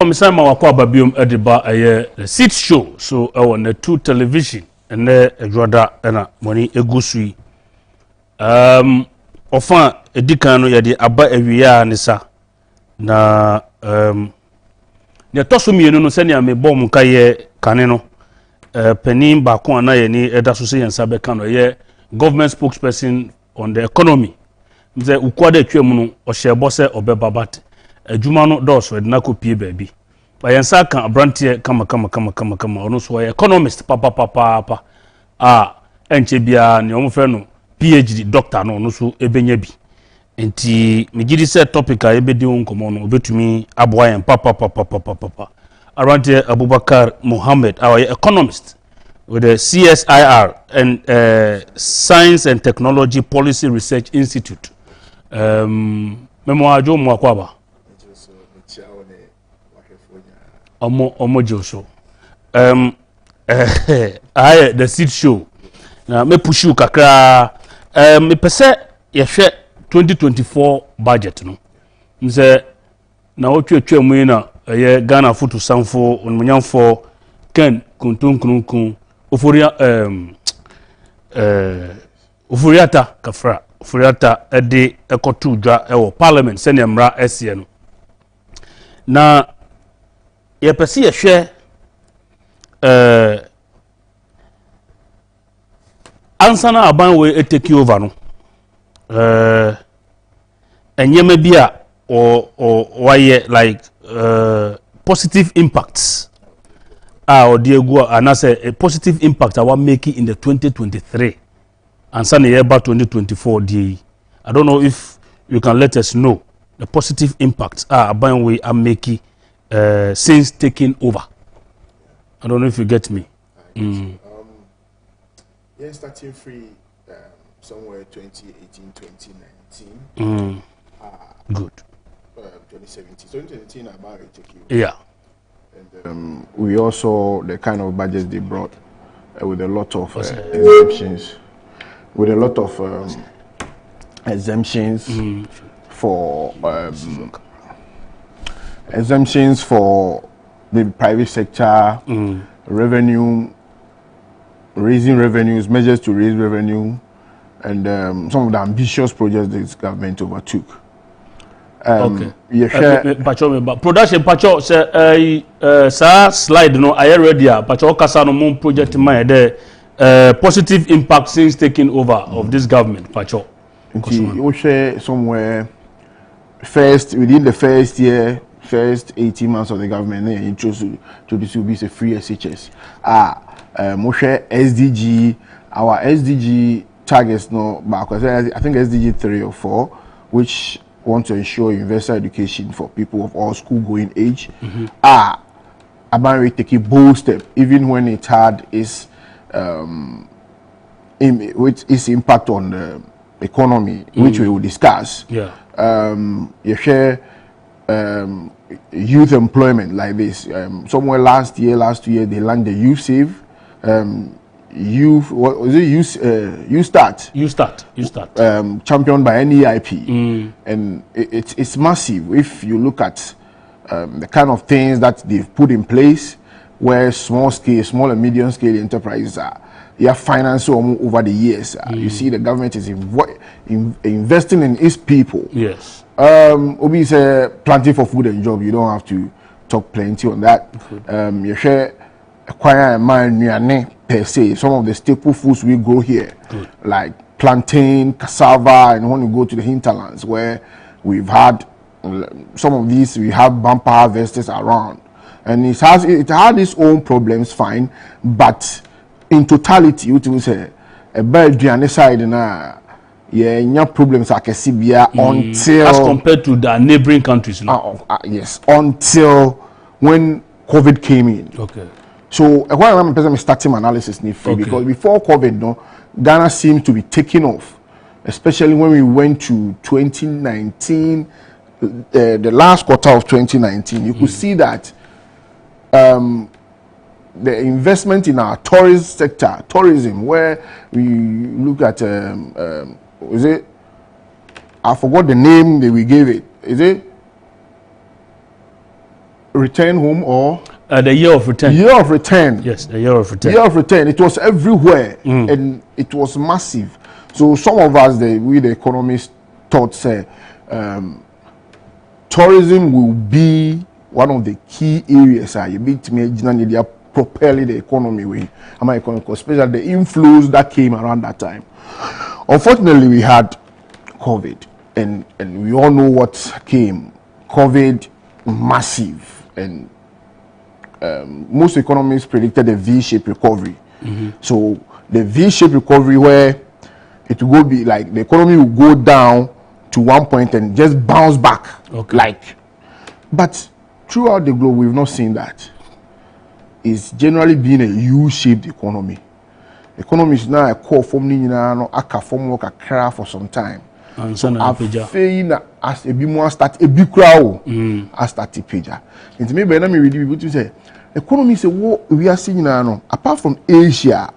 Misama wakwa babium ediba the seat show so on the 2 television and Edwada and money egusui ofan edikano ya de aba ewia nisa na ne toso mienu no sene me bom kaye kane no penin ba ko na ye ni edaso se yensa be kano ye government spokesperson on the economy mze ukwada twemu no o shebo se obebabat adwuma no dɔɔso ɛde na kɔpie baabi ba yɛnsa ka abranteɛ kama ɔno so ɔyɛ economist papa a ɛnkyɛ biara ne ɔmo frɛ no PhD doctor no ɔno so ɛbɛnya bi nti megidi sɛ topic a yɛbɛdi ho nkɔmmɔ no ɔbɛtumi aboa yɛn papa abranteɛ Abubakari Mohammed a ɔyɛ economist with the CSIR and Science and Technology Policy Research Institute memoa jo mo akwaba omo joso the seed show na me push you kakra me pese ye hwe 2024 budget no nse na otwetwe mu na ye Ghana foto sanfo onmunyamfo Ken kuntunkunkun oforia Ufuriata kafra Ufuriata ede ekotu dwa ewo parliament sene mra esie no na ye pese ye hwe ansana aban we take over no enyema bi a why like positive impacts or the and I say a positive impact I want making in the 2023 and sunny about 2024 DE. I don't know if you can let us know the positive impacts we are making since taking over. I don't know if you get me. Yeah, starting free somewhere 2018, 2019. Good. 2017. So 2017 about it take you. Yeah. And we also the kind of budget they brought with a lot of exemptions. With a lot of exemptions for the private sector, revenue, raising revenues, measures to raise revenue, and some of the ambitious projects this government overtook. Okay. Yeah, production pacho say slide no I ready pacho kasa no mon project man there positive impact since taking over of this government pacho. We share somewhere within the first 18 months of the government they introduce will be a free SHS. We share SDG, our SDG targets no back I think SDG 3 or 4 which want to ensure universal education for people of all school going age. Abari take a bold step even when it had its impact on the economy, which we will discuss. Yeah. You share youth employment like this. Somewhere last 2 years they launched the Youth Save. Youth Start, championed by NEIP, and it's massive. If you look at the kind of things that they've put in place, where small and medium scale enterprises are financed over the years. You see, the government is investing in its people. Yes. Obi is planting for food and job. You don't have to talk plenty on that. You share acquire a man per se. Some of the staple foods we grow here, like plantain, cassava, and when you go to the hinterlands where we've had some of these, we have bumper harvesters around, and it had its own problems, fine, but in totality, you will say a bird on the side na problems I can see until as compared to the neighboring countries. Yes, until when COVID came in. Okay. So why I'm starting my analysis because before COVID, no, Ghana seemed to be taking off, especially when we went to 2019, the last quarter of 2019. You could see that the investment in our tourism, where we look at is it? I forgot the name that we gave it. Is it Return Home or? The Year of Return. Year of Return. Yes, the Year of Return. Year of Return. It was everywhere, and it was massive. So some of us, the economists, thought say tourism will be one of the key areas. You beat me, they are propelling the economy way. Especially the inflows that came around that time. Unfortunately, we had COVID, and we all know what came. COVID, massive, and most economists predicted a V-shaped recovery. So the V-shaped recovery where it will be like the economy will go down to one point and just bounce back. But throughout the globe, we've not seen that. It's generally been a U-shaped economy. Economy is now a core form for some time. So I've failed as a bit more start a big crowd as start a pager. And maybe when me read people to say economy is what we are seeing now. Apart from Asia,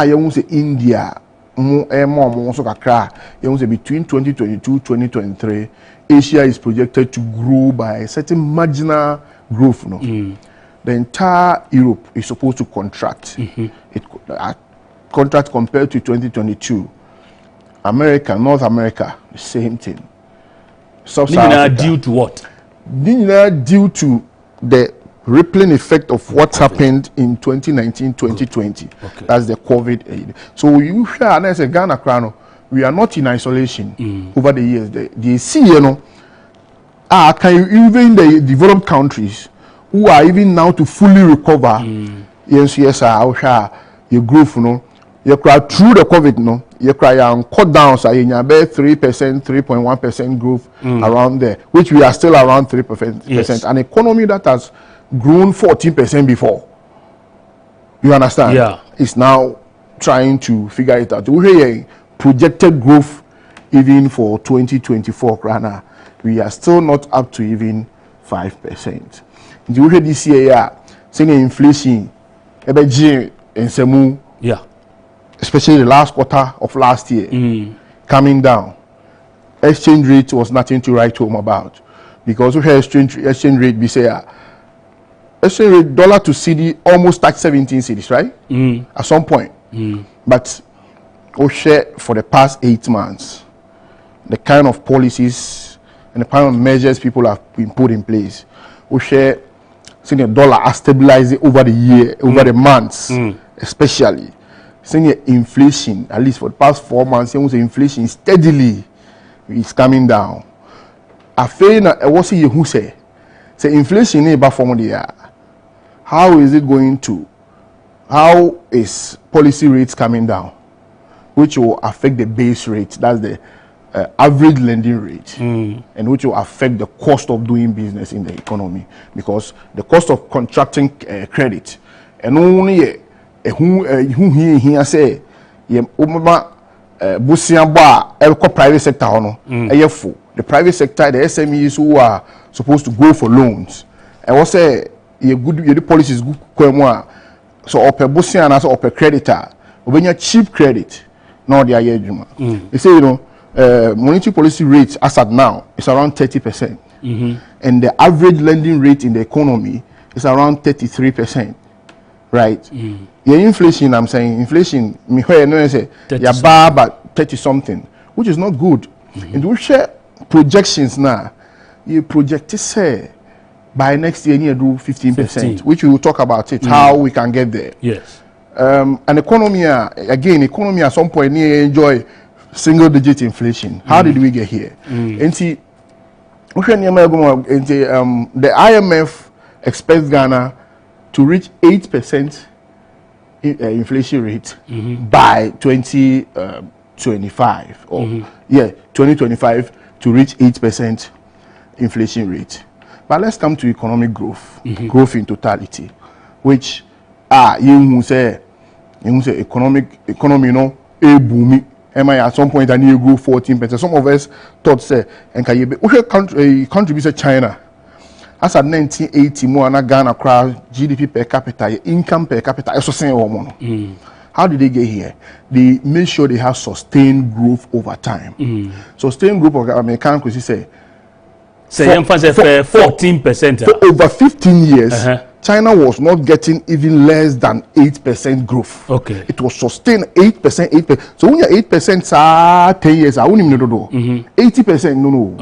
you want say India, more so kakra. You want say between 2022 2023, Asia is projected to grow by a certain marginal growth. The entire Europe is supposed to contract. contract compared to 2022. America, North America, the same thing. Due to what? Due to the rippling effect of what happened in 2019, 2020. Okay. That's the COVID aid. So you hear, and as a Ghana crown, we are not in isolation over the years. The see, you know, can you, even the developed countries who are even now to fully recover, yes, your growth, you know, you cry through the COVID, no, you cry and cut down, so you have 3%, 3.1% growth around there, which we are still around 3%. Yes. An economy that has grown 14% before. You understand? Yeah. It's now trying to figure it out. We have projected growth even for 2024, Krana. We are still not up to even 5%. You hear this year, saying inflation, yeah, especially the last quarter of last year, coming down. Exchange rate was nothing to write home about, because we had exchange rate be say exchange rate dollar to CD almost touched 17 cedis, right? At some point. But we share for the past 8 months, the kind of policies and the kind of measures people have been put in place. We share seeing the dollar has stabilized over the year, over the months, especially. Seeing the inflation, at least for the past 4 months, seeing the inflation steadily is coming down. I feel that what see who say inflation is about from the year. How is it going to? How is policy rates coming down, which will affect the base rate? That's the average lending rate, and which will affect the cost of doing business in the economy, because the cost of contracting credit and only who here say private sector the private sector, the SMEs who are supposed to go for loans, and what say the policies good so open busia and also open creditor when you cheap credit no they are they say, you know, monetary policy rate as at now is around 30%, and the average lending rate in the economy is around 33%, right? The inflation, I'm saying inflation, me say yeah, but 30 something, which is not good. And we share projections now. You project to say by next year you do 15%, which we will talk about it, how we can get there. Yes. An economy, again, economy at some point near enjoy single-digit inflation. How did we get here? And see, the IMF expects Ghana to reach 8% inflation rate by 2025. Or 2025 to reach 8% inflation rate. But let's come to economic growth, growth in totality, which you say economy no a booming. At some point I need to grow 14%. Some of us thought say and can you be contribute China. As at 1980 more na Ghana crowd GDP per capita, income per capita also saying how did they get here? They make sure they have sustained growth over time. Sustained growth of American could say 14%. For over 15 years, China was not getting even less than 8% growth. Okay. It was sustained 8%. So when you're 8%, 10 years, I wouldn't even know. 80%, no.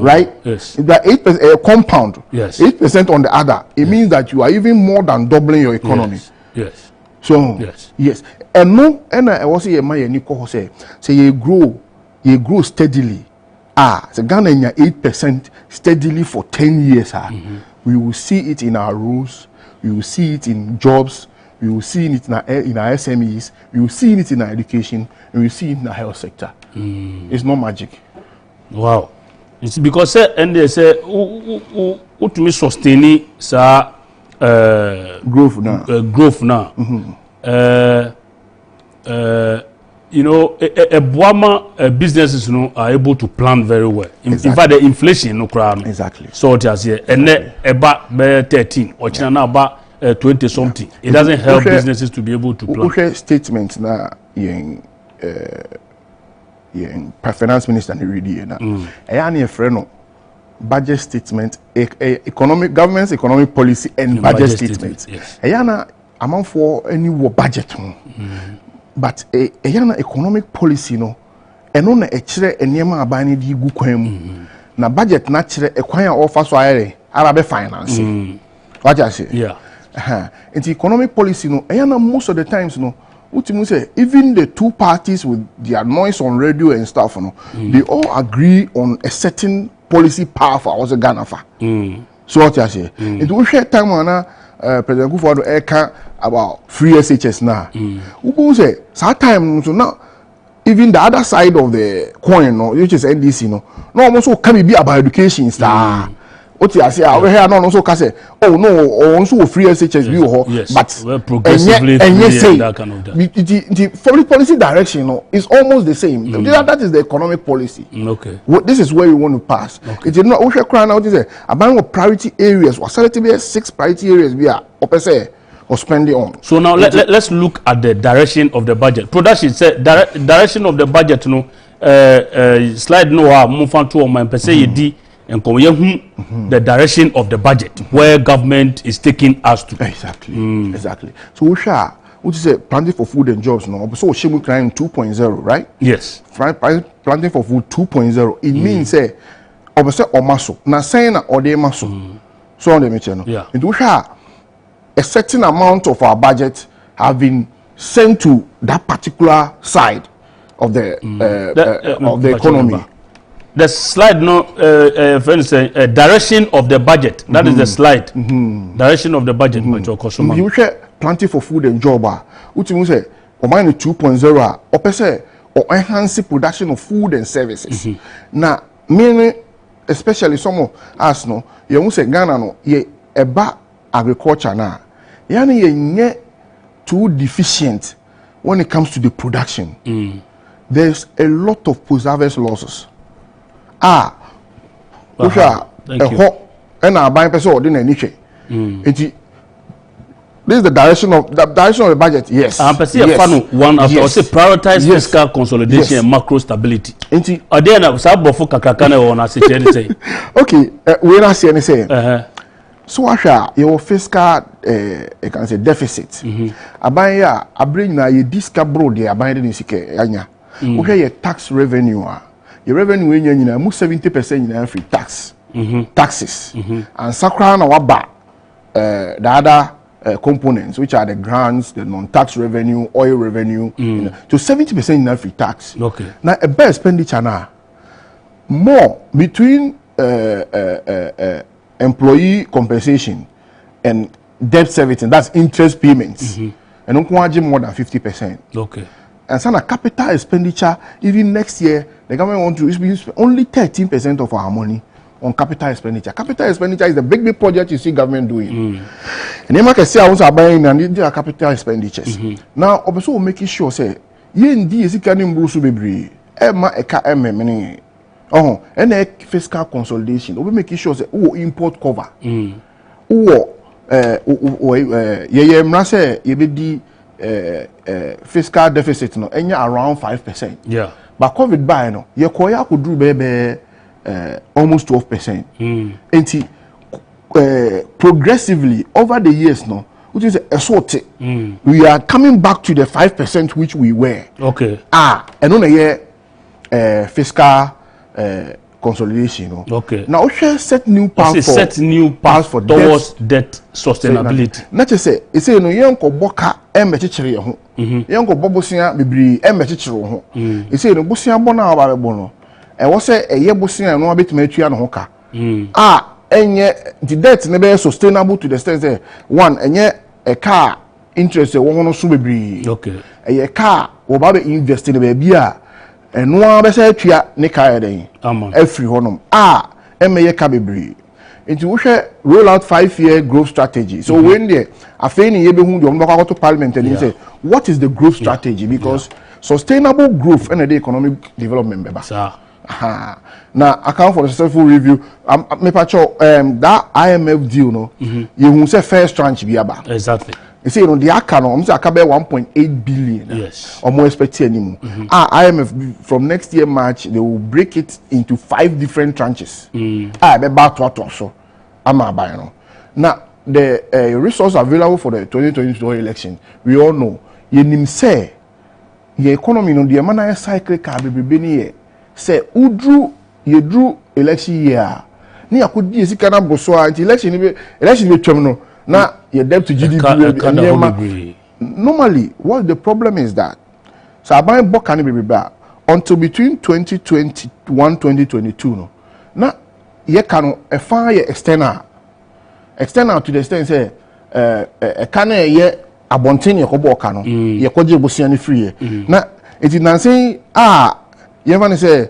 Right? Yes. That 8% compound. Yes. 8% on the other. It means that you are even more than doubling your economy. Yes. So yes. And no, and I was here, my Nico say you grow steadily. So Ghana 8% steadily for 10 years. We will see it in our rules, we will see it in jobs, we will see it in our SMEs, we will see it in our education, and we will see it in the health sector. It's not magic. Wow. It's because and they say what to me sustain growth now. Growth now. You know, businesses are able to plan very well. In fact, the inflation no crowd. Exactly. So it has here, and about 13 or China about 20 something. It doesn't help businesses to be able to plan. Okay, statements now in finance minister and ready now. A friend budget statement, government's economic policy and budget statements. Yes. Ayana amount for any budget. but a yana economic policy no eno na echire enema aban ni di gu kwan mu na budget na chire ekwan a offer so ayere arabe finance what you say yeah into economic policy no yana most of the times no ultimately say even the two parties with their noise on radio and stuff no they all agree on a certain policy path for us Ghana fa so what you say into we share time na President Akufo-Addo eka about free SHS now we say that time so now even the other side of the coin no which is NDC no also can be about education star what you say over here no also can say oh no also free SHS be yes, but well, progressively free that kind of the foreign policy direction no is almost the same that is the economic policy okay this is where we want to pass it is not we share crown out is about priority areas or selectively 6 priority areas we are or spending on. So now let's look at the direction of the budget. Production said direction of the budget no slide no move on to my person and the direction of the budget where government is taking us to. Exactly. So we shall which is planting for food and jobs no so we crying 2.0 right? Yes. Planting for food 2.0 it means say obese omaso na saying na ode maso. So on the meter no. Yeah. And we shall a certain amount of our budget have been sent to that particular side of the of the economy. The slide no for instance direction of the budget that is the slide direction of the budget you share planting for food and job which means say o mind 2.0 or per se or enhance production of food and services now meaning especially some of us no you say Ghana no ye eba agriculture now yani ye too deficient when it comes to the production there's a lot of post-harvest losses which are a hot and a buying person or didn't niche this is the direction of the budget yes one after say prioritize fiscal consolidation and macro stability are there na sabo for kakakana on as say okay we not see any say so your fiscal can say deficit abaya abring na ye discabro de abaya ni sike anya okay your tax revenue your revenue enya nyina mu 70% nyina free tax taxes and sakra na waba the other components which are the grants the non-tax revenue oil revenue to 70% nyina free tax okay now a better expenditure na more between employee compensation and debt servicing, that's interest payments. And don't more than 50%. Okay. And so capital expenditure, even next year, the government want to use only 13% of our money on capital expenditure. Capital expenditure is the big project you see government doing. And then can say I want to buy and there are capital expenditures. Now, also making sure say, ye is can Bruce Bebri, Emma Eka meaning. And a fiscal consolidation. We making sure that import cover. Fiscal deficit no around 5%. Yeah. But COVID by no, ye koya could do baby almost 12%. And progressively over the years no, which is a sort we are coming back to the 5% which we were. Okay. And on a year fiscal consolidation. Okay. Now we shall set new path for towards debt sustainability. Not to say, it's a no young boka embechichiri ho. Young bobosia bibri embechichiri ho. It's a no bosia bona aba bono. E wo say eye bosia no abetime atua no ho ka. Enye the debt ne be sustainable to the extent say one enye a car interest wo no so bibri. Okay. Eye car wo ba be invest in be bia and one be say tua ne car den. Every honum emeye ka bebre. Into we shall roll out 5-year growth strategy. So when the afeni ye be hu the go to parliament and say what is the growth strategy because sustainable growth and the economic development beba. Now account for the successful review me pacho that IMF deal no you hu say first tranche bi aba. Exactly. You see, the account, I'm saying, 1.8 billion. Yes. Or more expected anymore. IMF from next year March, they will break it into 5 different tranches. About what also. I'm buying. Now, the resource available for the 2022 election, we all know. You say your economy no the man cyclical be ni say you drew election year ni akodi esika na boso anti election be twem no na your debt to GDP normally what the problem is that so aban book can be back until between 2021 2022 no na ye can a fire external to the extent say can ye abontin ye kobo kano ye koje bosia ni free na it is not saying you ever say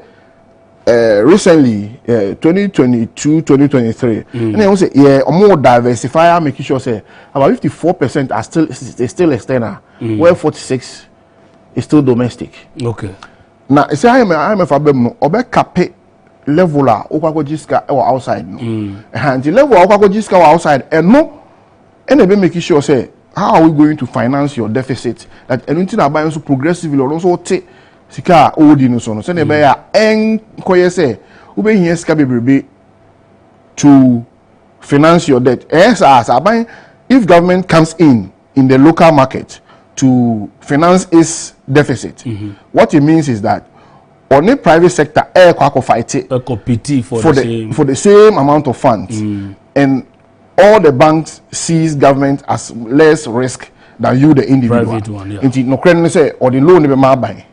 recently 2022 2023 and they say yeah more diversify making sure say about 54% are still external where 46 is still domestic. Okay, now say IMF abem no obe cape level a okwakojiska or outside no and the level okwakojiska or outside and no and be making sure say how are we going to finance your deficit that anything about so progressively or also take sika odi no so no say na be ya enkoye say we be here sika bebrebe to finance your debt as aban if government comes in the local market to finance its deficit what it means is that on the private sector fight compete for the same amount of funds and all the banks sees government as less risk than you the individual. Private one, yeah. No credit say or the loan be my buy.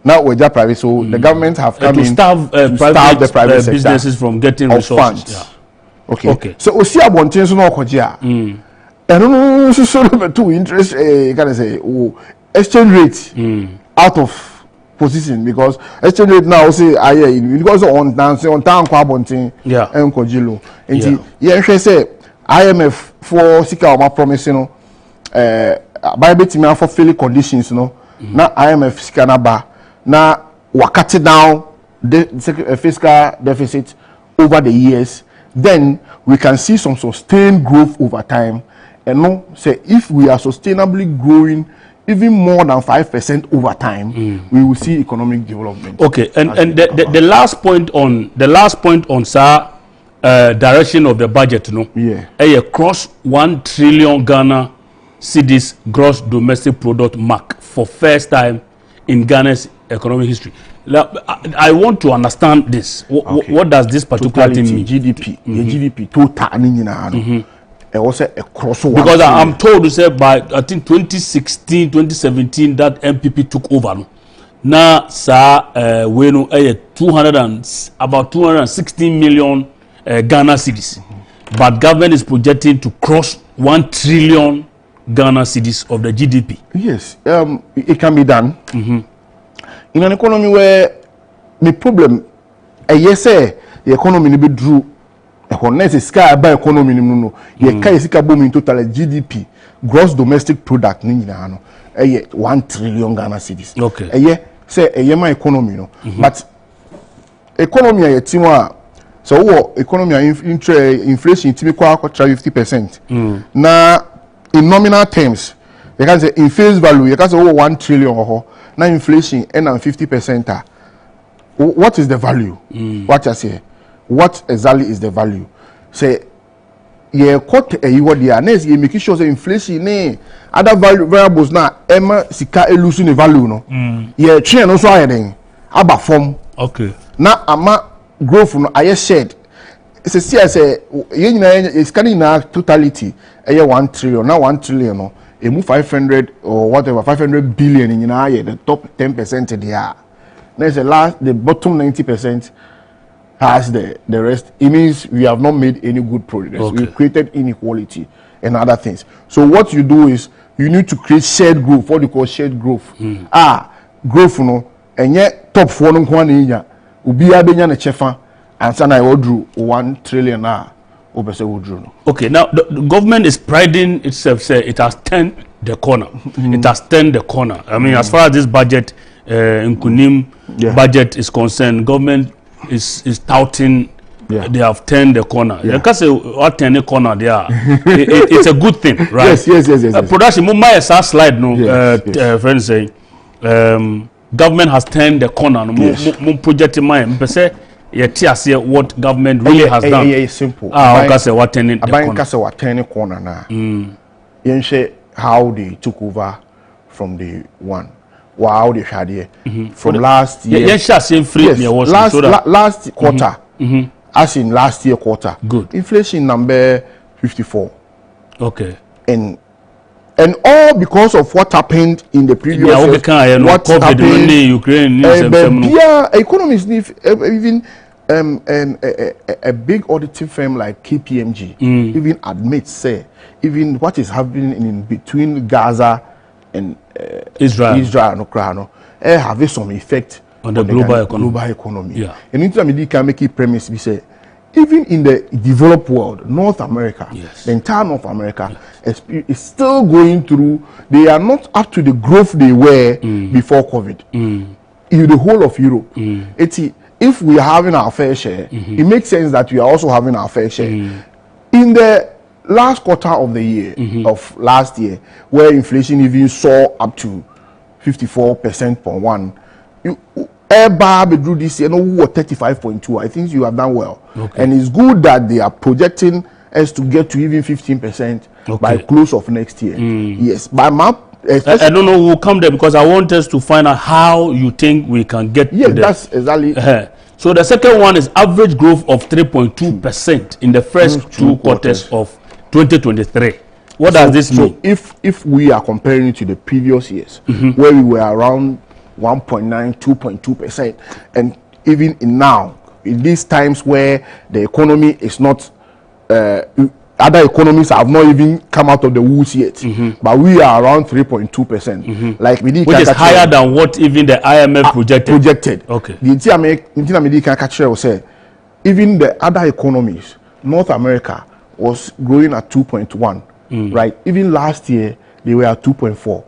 Now we're just private, so the government have come to in starve the private sector businesses from getting resources. Funds. Yeah. Okay. So we see about things no koja. And no so too interest can I say exchange rate out of position because exchange rate now say because on town kwabontin and kojilo. And yeah say IMF for sika o ma promise no by betting for fairly conditions no na IMF sika na ba na wakati down the fiscal deficit over the years then we can see some sustained growth over time and no say if we are sustainably growing even more than 5% over time we will see economic development. Okay, and the last point on sir direction of the budget no cross 1 trillion Ghana cedis gross domestic product mark for first time in Ghana's economic history. I want to understand this. What does this particular thing mean? GDP, GDP total also a cross one. Because I'm told to say by I think 2016, 2017 that MPP took over. Now, sir, we know about 216 million Ghana cedis, but government is projecting to cross 1 trillion Ghana cedis of the GDP. Yes, it can be done. In an economy where the problem, yes, the economy will be drew. The sky by economy no. Ye kai sika boom in total GDP, gross domestic product ni na no. 1 trillion Ghana cedis. Okay. Say my economy no. But economy a timwa so economy inflation timi kwa 50%. Na in nominal terms, you can say in face value, you can say 1 trillion now inflation and 50%. What is the value? What I say? What exactly is the value? Say ye quote a you there next you make sure say inflation other variables now emma sika elusu ne value no ye chain no so ayeden aba form. Okay. Na ama growth no aye shared. Say say ye nyina is scanning na totality 1 trillion na 1 trillion no e move 500 or whatever 500 billion in the top 10% there. Next the bottom 90% has the rest. It means we have not made any good progress. Okay. We've created inequality and other things. So what you do is you need to create shared growth. What you call shared growth. Growth no and yet top 4 no kwa niya ubi abenya na chefa and sana I drew 1 trillion Okay, now the government is priding itself say it has turned the corner. It has turned the corner. I mean, as far as this budget Nkunim budget is concerned, government is touting they have turned the corner. Because what turn the corner there, it's a good thing, right? Yes. Production, my slide no friends say government has turned the corner. Mo project in mind. What government really has done. It's simple. What turning the corner now. How they took over from the one. wow they had here from last year. Yes, last quarter. As in last year quarter. Good. Inflation number 54. Okay. And all because of what happened in the previous years. What happened in Ukraine. Economists even a big auditing firm like KPMG even admits say even what is happening in between Gaza and Israel and Ukraine have some effect on the global economy. Yeah. And intermediate can make it premise we say even in the developed world, North America, the entire North America is still going through. They are not up to the growth they were before COVID. In the whole of Europe, if we are having our fair share, it makes sense that we are also having our fair share. In the last quarter of the year of last year, where inflation even saw up to 54%.1, drew this year, 35.2. I think you have done well, and it's good that they are projecting us to get to even 15% by close of next year. Yes, by map. I don't know who will come there because I want us to find out how you think we can get. Yeah, that's exactly. So the second one is average growth of 3.2% in the first two quarters of 2023. What does this mean? So if we are comparing it to the previous years, where we were around 1.9, 2.2%, and even now in these times where the economy is not other economies have not even come out of the woods yet, but we are around 3.2%. Like we which is higher than what even the IMF projected. Okay. The can say even the other economies, North America was growing at 2.1, right? Even last year they were at 2.4.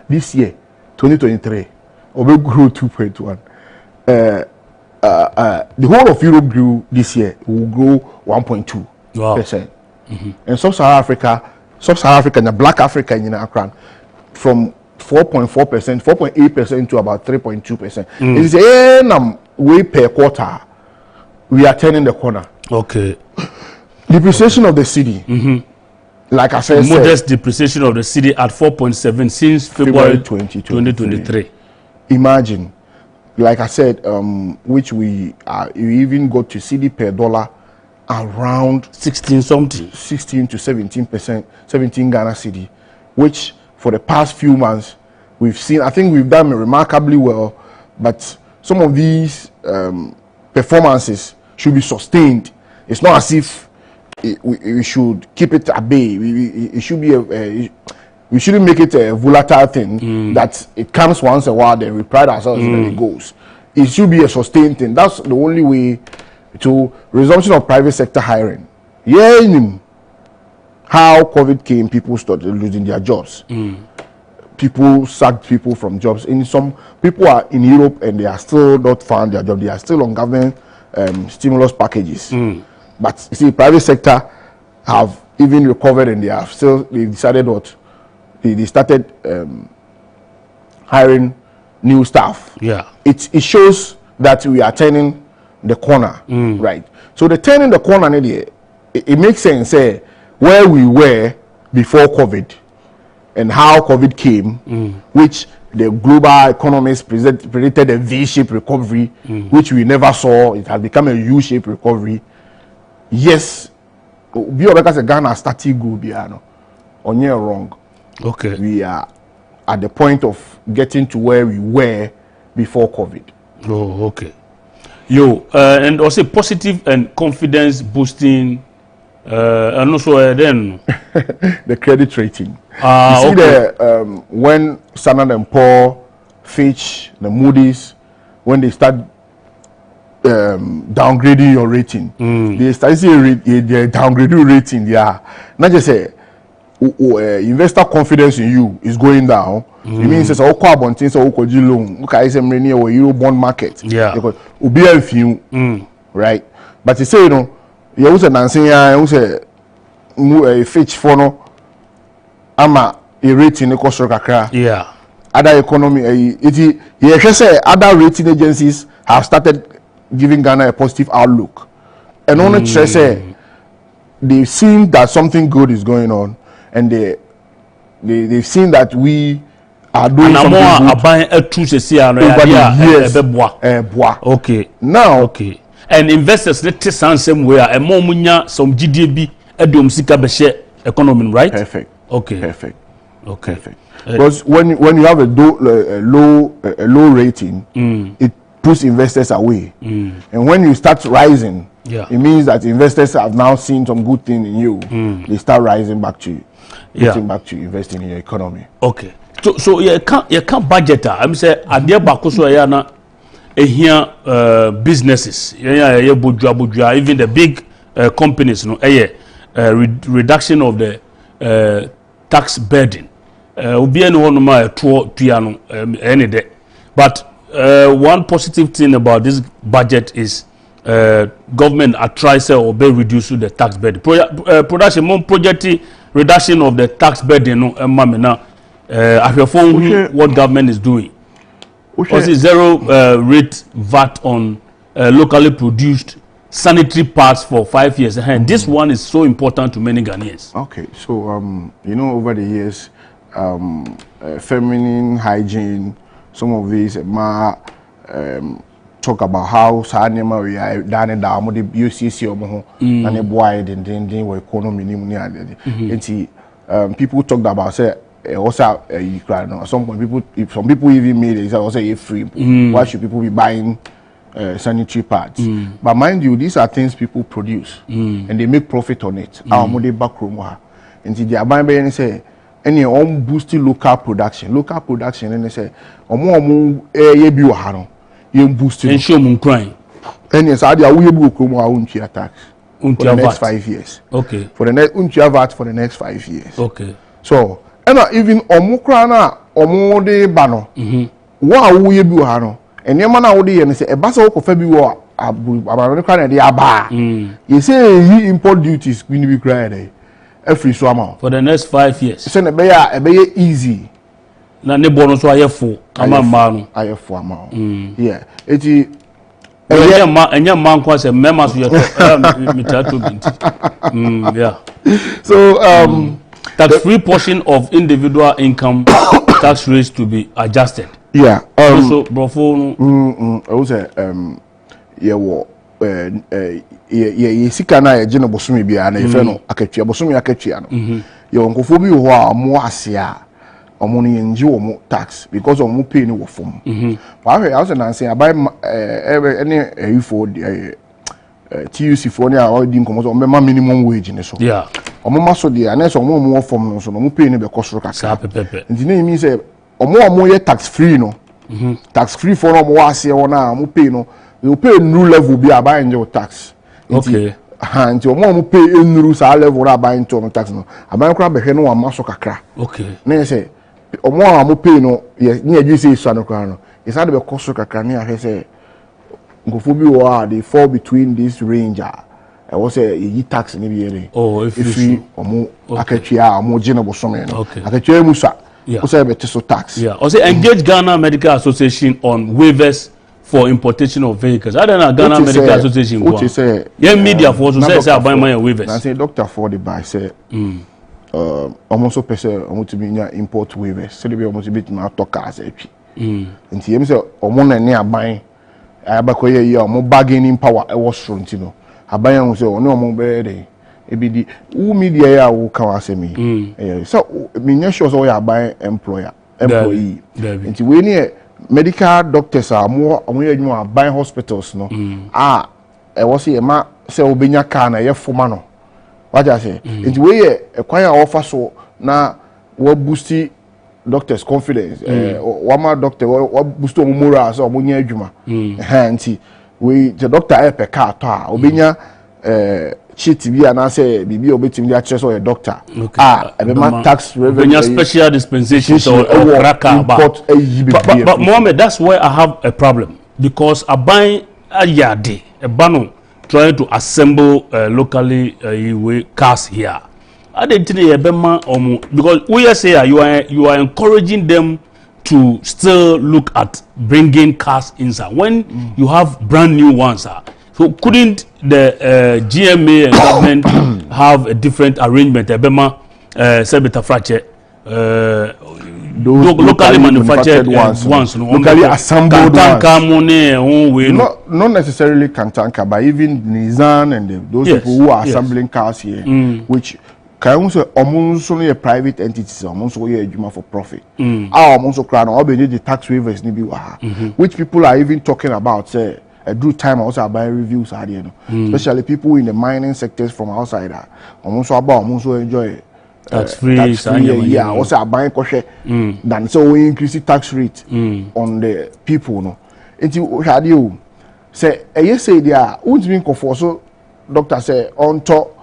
This year, 2023, we grew 2.1. The whole of Europe grew this year. Will grow 1.2%. And Sub-Saharan Africa, and the Black Africa in Accra, from 4.4%, 4.8% to about 3.2%. It's a way per quarter. We are turning the corner. Okay. Depreciation of the city. Like I said, modest depreciation of the city at 4.7 since February 2023. Imagine, like I said, which we even got to cedi per dollar around 16 to 17%, 17 Ghana cedi, which for the past few months we've seen. I think we've done remarkably well, but some of these performances should be sustained. It's not as if we should keep it at bay. It should be we shouldn't make it a volatile thing that it comes once a while, then we pride ourselves and then it goes. It should be a sustained thing. That's the only way to resumption of private sector hiring. How COVID came, people started losing their jobs. People sacked people from jobs. And some people are in Europe and they are still not found their job. They are still on government stimulus packages. But you see, private sector have even recovered and they decided what they started hiring new staff. Yeah, it shows that we are turning the corner, right? So the turning the corner, it makes sense. Where we were before COVID and how COVID came, which the global economists predicted a V-shaped recovery, which we never saw. It has become a U-shaped recovery. Yes, Ghana started good, on your wrong. Okay, we are at the point of getting to where we were before COVID. Oh, okay. And also positive and confidence boosting, and also then the credit rating. You see, the when Standard & Poor's, Fitch, the Moody's, when they start downgrading your rating, they start saying they're downgrading rating. They are not just say investor confidence in you is going down. It means it's all carbon things or loan. Okay, it's a Euro bond market. Yeah, because be a few, right? But you say, you was a dancing, you was a Fitch for no, ama a rating cost kakra. Yeah, other economy, other rating agencies have started giving Ghana a positive outlook, and only say they've seen that something good is going on, and they've seen that we are doing something good. And more a true say over the years. Okay. Now, okay. And investors let us same way and more munya some GDP edom sika be share economy, right? Perfect. Okay. Perfect. Okay. Perfect. Because when you have a low rating, it puts investors away. And when you start rising, it means that investors have now seen some good thing in you. They start rising back to you. Back to investing in your economy. Okay. So you can't budget. I'm say adia bakoso ya na here businesses. Yeah budja even the big companies no reduction of the tax burden. Obi any one ma tuya no any day. But one positive thing about this budget is government are trying to obey reduce the tax burden. Production more projecting reduction of the tax burden no mamena what government is doing. Also zero rate VAT on locally produced sanitary parts for 5 years. And this one is so important to many Ghanaians. Okay, so you know, over the years, feminine hygiene, some of these talk about how Sanema we are done and down the UCC and a wide and then economy. People talked about say also some people even made it also a free. Why should people be buying sanitary pads? But mind you, these are things people produce and they make profit on it. And they are buying and say any boosting local production and they say you boosting and show mun crying. And yes, I will tax for the next 5 years. Okay. For the next VAT for the next 5 years. Okay. So and even omukrana omode bano. Wa wo ye bi ha no. Enema na wo de ye ne se e ba se wo kofa bi wo abano kra na de aba. You say he import duties we be cry dey. Every so amount. For the next 5 years. So na be ya easy. Na ne bono so ayefo amama no. Ayefo amount. Yeah. Eti enya man kwa se mema so yeto mitato binti. Yeah. So tax-free portion of individual income tax rates to be adjusted. Yeah. So brofo I was ye sika na ye gene bosumi bia na ye fe no akatua bosumi akatua no. Ye onkofo bi ho a mo ase a omo no yenji omo tax because omo pay ni wo fom. Wa hwe I was na say abai any ifo TUC for na all din komo so omo minimum wage ni so. Yeah. Omo maso dia na so omo wo fom no so no mo pay ni be kosoro kaka. Pepe. Nti na imi say omo ye tax free no. Tax free for omo wa ase wona mo pay no. You pay new level be buying your tax. Okay. Until more pay in rules our level buying to tax no. Aban kra be hwe no amaso kakra. Okay. Na say omo am pay no yes near you say so no kra no. Is that be cost kakra na hwe say ngofo bi wo they fall between this range I was say yi tax ni bi ere. Oh, if you omo akatua omo gene bosome no. Okay. Akatua musa. Yeah. Say be so tax. Yeah. Also engage Ghana Medical Association on waivers for importation of vehicles. I don't know Ghana Medical Association. What you say? Yeah, media for so say buy my waivers. I say doctor for the buy say almost person almost be import waivers. So they be almost bit na talk as a pi. Nti yem say omo na ne aban abakoye ye omo bargaining power e was strong you know. Aban am say ono omo be dey e be di who media ya wo kan asemi. So me nya sure so ya aban employee. Nti we ni medical doctors are more buying hospitals no e was here ma say obenya car na ye foma no what I say it we e kwan a offer so na we boost doctors confidence one more doctor we boost moral so omunya adwuma nti we the doctor e pe car to a obenya cheat bi na say bibi obetimi dia kire so a doctor e ma tax revenue special dispensation or raka but Mohammed, that's where I have a problem because I buy a yard a bano trying to assemble locally cars here. I didn't think because we say you are encouraging them to still look at bringing cars inside when you have brand new ones. So couldn't the GMA and government have a different arrangement? Sebita fracture, those locally manufactured ones, locally assembled ones. Not necessarily Kantanka, but even Nissan and those people who are assembling cars here, which can also almost only a private entities, almost only a juma for profit. Almost crown or the tax waivers, which people are even talking about. Say, do time also buying reviews, especially people in the mining sectors from outside. Almost enjoy tax free, also buying kosher than so we increase the tax rate on the people. No, into had you say you say there won't mean for so doctor say on top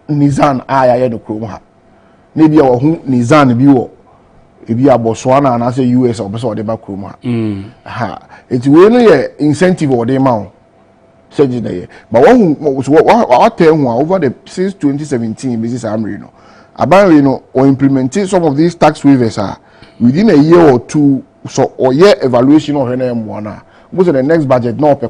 Nissan I no chrome ha. Maybe our Nissan bi if you are Botswana and I say US or so they back chrome ha. It's really incentive or the amount. Said it but what tell over the since 2017 business I'm Abang, or implementing some of these tax waivers within a year or two, so or year evaluation of NM1. Most of the next budget, no per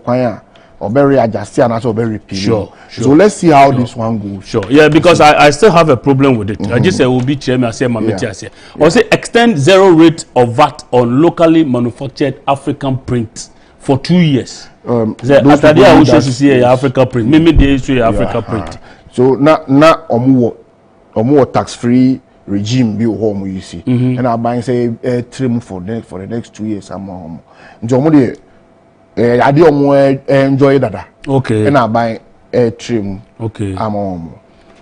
or very adjusted and also very repeated. Sure. So let's see how this one goes. Sure. Yeah, because I still have a problem with it. I just say will be chairman. I say Mamiti. I say. Or say extend zero rate of VAT on locally manufactured African print for 2 years. After the I wish to see Africa print. Maybe they issue Africa print. So na or more tax-free regime be home you see, and I buy say trim for the next 2 years. I'm home. Jomodi, I do more enjoy that. Okay. And I buy trim. Okay. I'm home.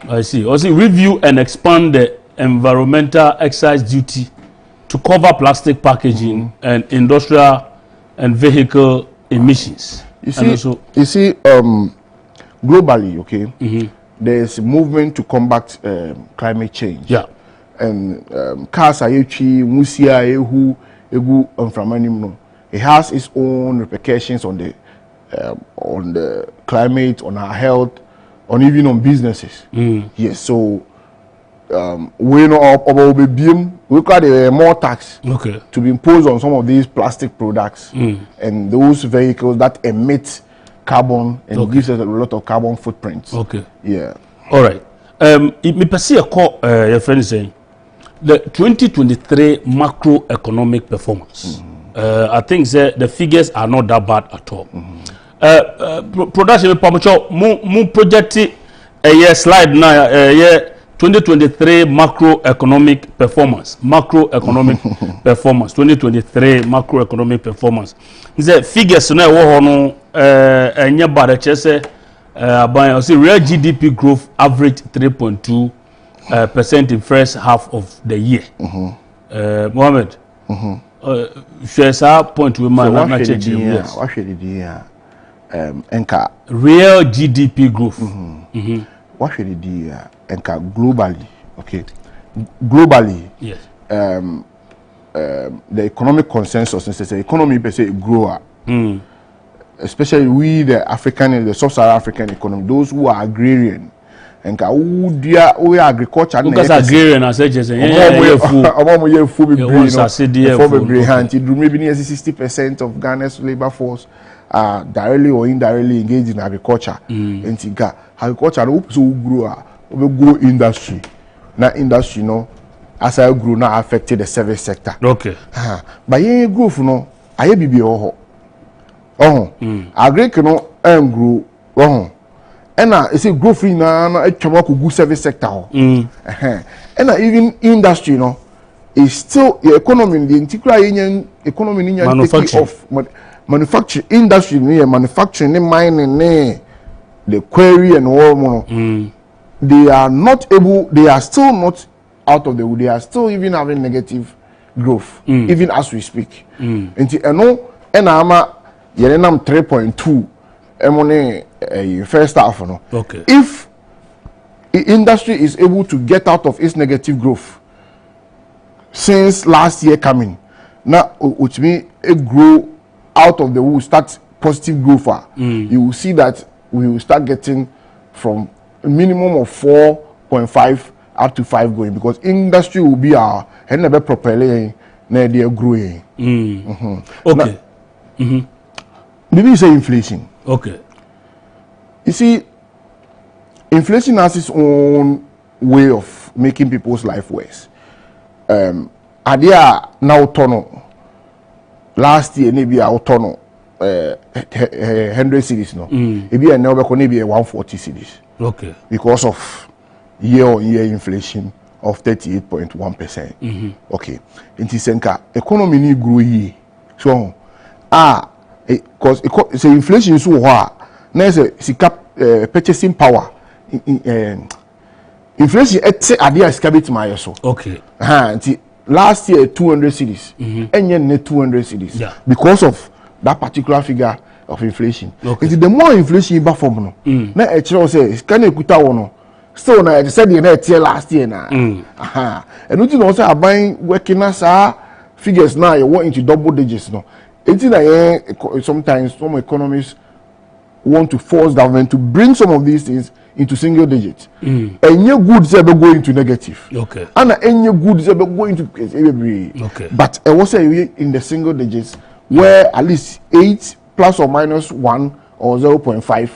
I see. Also review and expand the environmental excise duty to cover plastic packaging and industrial and vehicle emissions. You see, globally, okay. There's a movement to combat climate change. Yeah. And cars are musia ehu egu no. It has its own repercussions on the climate, on our health, on even on businesses. Yes, so we know we got more tax to be imposed on some of these plastic products and those vehicles that emit carbon and gives us a lot of carbon footprints. Okay. Yeah. All right. Me perceive your friend is saying the 2023 macroeconomic performance. I think the figures are not that bad at all. Production mo project a slide now 2023 macroeconomic performance. Performance 2023 macroeconomic performance. The figures na wo no enya bad chese real GDP growth average 3.2% in first half of the year. Mohammed, shares our point with my yes. Real GDP growth. What should it be? Globally, okay. Globally, yes. The economic consensus is the economy per se grower. Especially we the African, the sub-Saharan African economy, those who are agrarian and who are agriculture. Because agrarian, I said, just maybe 60% of Ghana's labor force are directly or indirectly engaged in agriculture. And agriculture also grow, go industry. Now industry, as I grow, now affected the service sector. Okay. But yeah, growth, I be agri grow and it's a growth in a good service sector. And even industry, is still the economy in the integral economy in manufacturing industry, manufacturing, mining, the quarry and all. They are not able. They are still not out of the wood. They are still even having negative growth, even as we speak. And I'm 3.2 first half. Okay. If the industry is able to get out of its negative growth since last year coming, now which means it grow out of the wood, start positive growth. You will see that we will start getting from a minimum of 4.5 up to 5 going, because industry will be our and never properly they're growing. Okay. Maybe you say inflation. Okay. You see, inflation has its own way of making people's life worse. adia na utono last year maybe a utono 100 cities no ebi e na obeko maybe 140 cities. Okay. Because of year-on-year inflation of 38.1%. Okay. Inti senka economy ni grow here. So because say inflation so high, na say sika purchasing power inflation etse adia escabit my so. Okay. Inti last year 200 cities. Enye ne 200 cities. Yeah. Because of that particular figure of inflation. Okay. Inti the more inflation ba form no. Na e kire say can ekuta wo no. Still na e said na e last year na. And you know say aban working as figures now you want into double digits no. It's na sometimes some economists want to force government to bring some of these things into single digits. And your goods be going to negative. Okay. And any goods be going to okay. But I was say in the single digits where at least 8 plus or minus 1 or 0.5,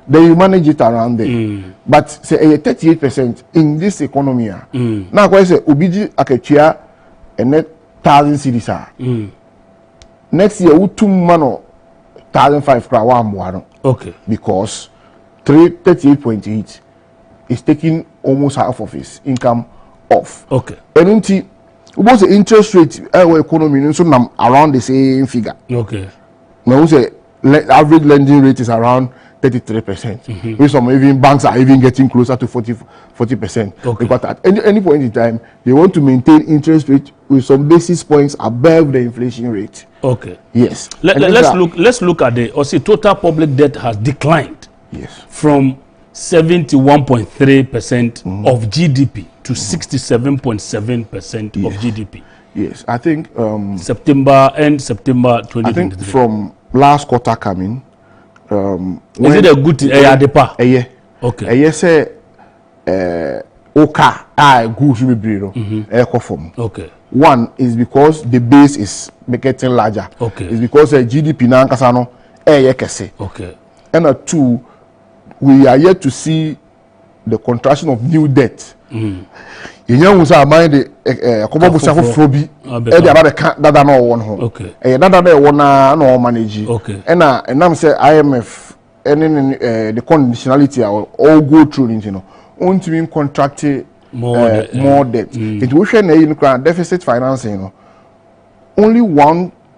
then you manage it around there. But say 38% in this economy. Now I say obiji aketua and net 1,000 cities are. Next year we 2 mano 1,500 crore. Okay. Because 38.8 is taking almost half of his income off. Okay. And until what's the interest rate our economy so around the same figure. Okay. Now say average lending rate is around 33%. With some even banks are even getting closer to 40%. Okay. Because at any point in time, they want to maintain interest rate with some basis points above the inflation rate. Okay. Yes. Let's look at the total public debt has declined. Yes. From 71.3% of GDP to 67.7% of GDP. Yes, I think September 2023. I think from last quarter coming. Is it a good thing? Yeah. Okay. Yeah, say okay, good should be form. Okay. One is because the base is getting larger. Okay. It's because GDP now kasano kese. Okay. And two, we are yet to see the contraction of new debt. You know, we are buying the akufo-addo dada no one home. Okay. Dada no one no manage. Okay. And I'm say IMF and the conditionality all go through you know. Won't mean contracted more debt. It will share in deficit financing, you know. Only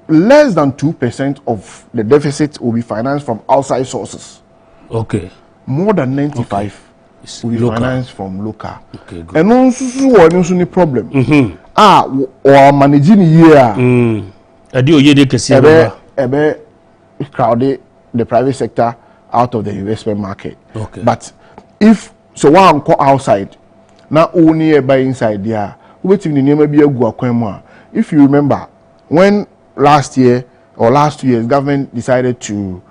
less than 2% of the deficit will be financed from outside sources. Okay. More than 95 will be financed from local. Okay, good. And also one problem. Or managing year. Crowded the private sector out of the investment market. Okay. But if so one go outside, now only by inside there, waiting the name be a guacamole. If you remember, when last year or last 2 years, government decided to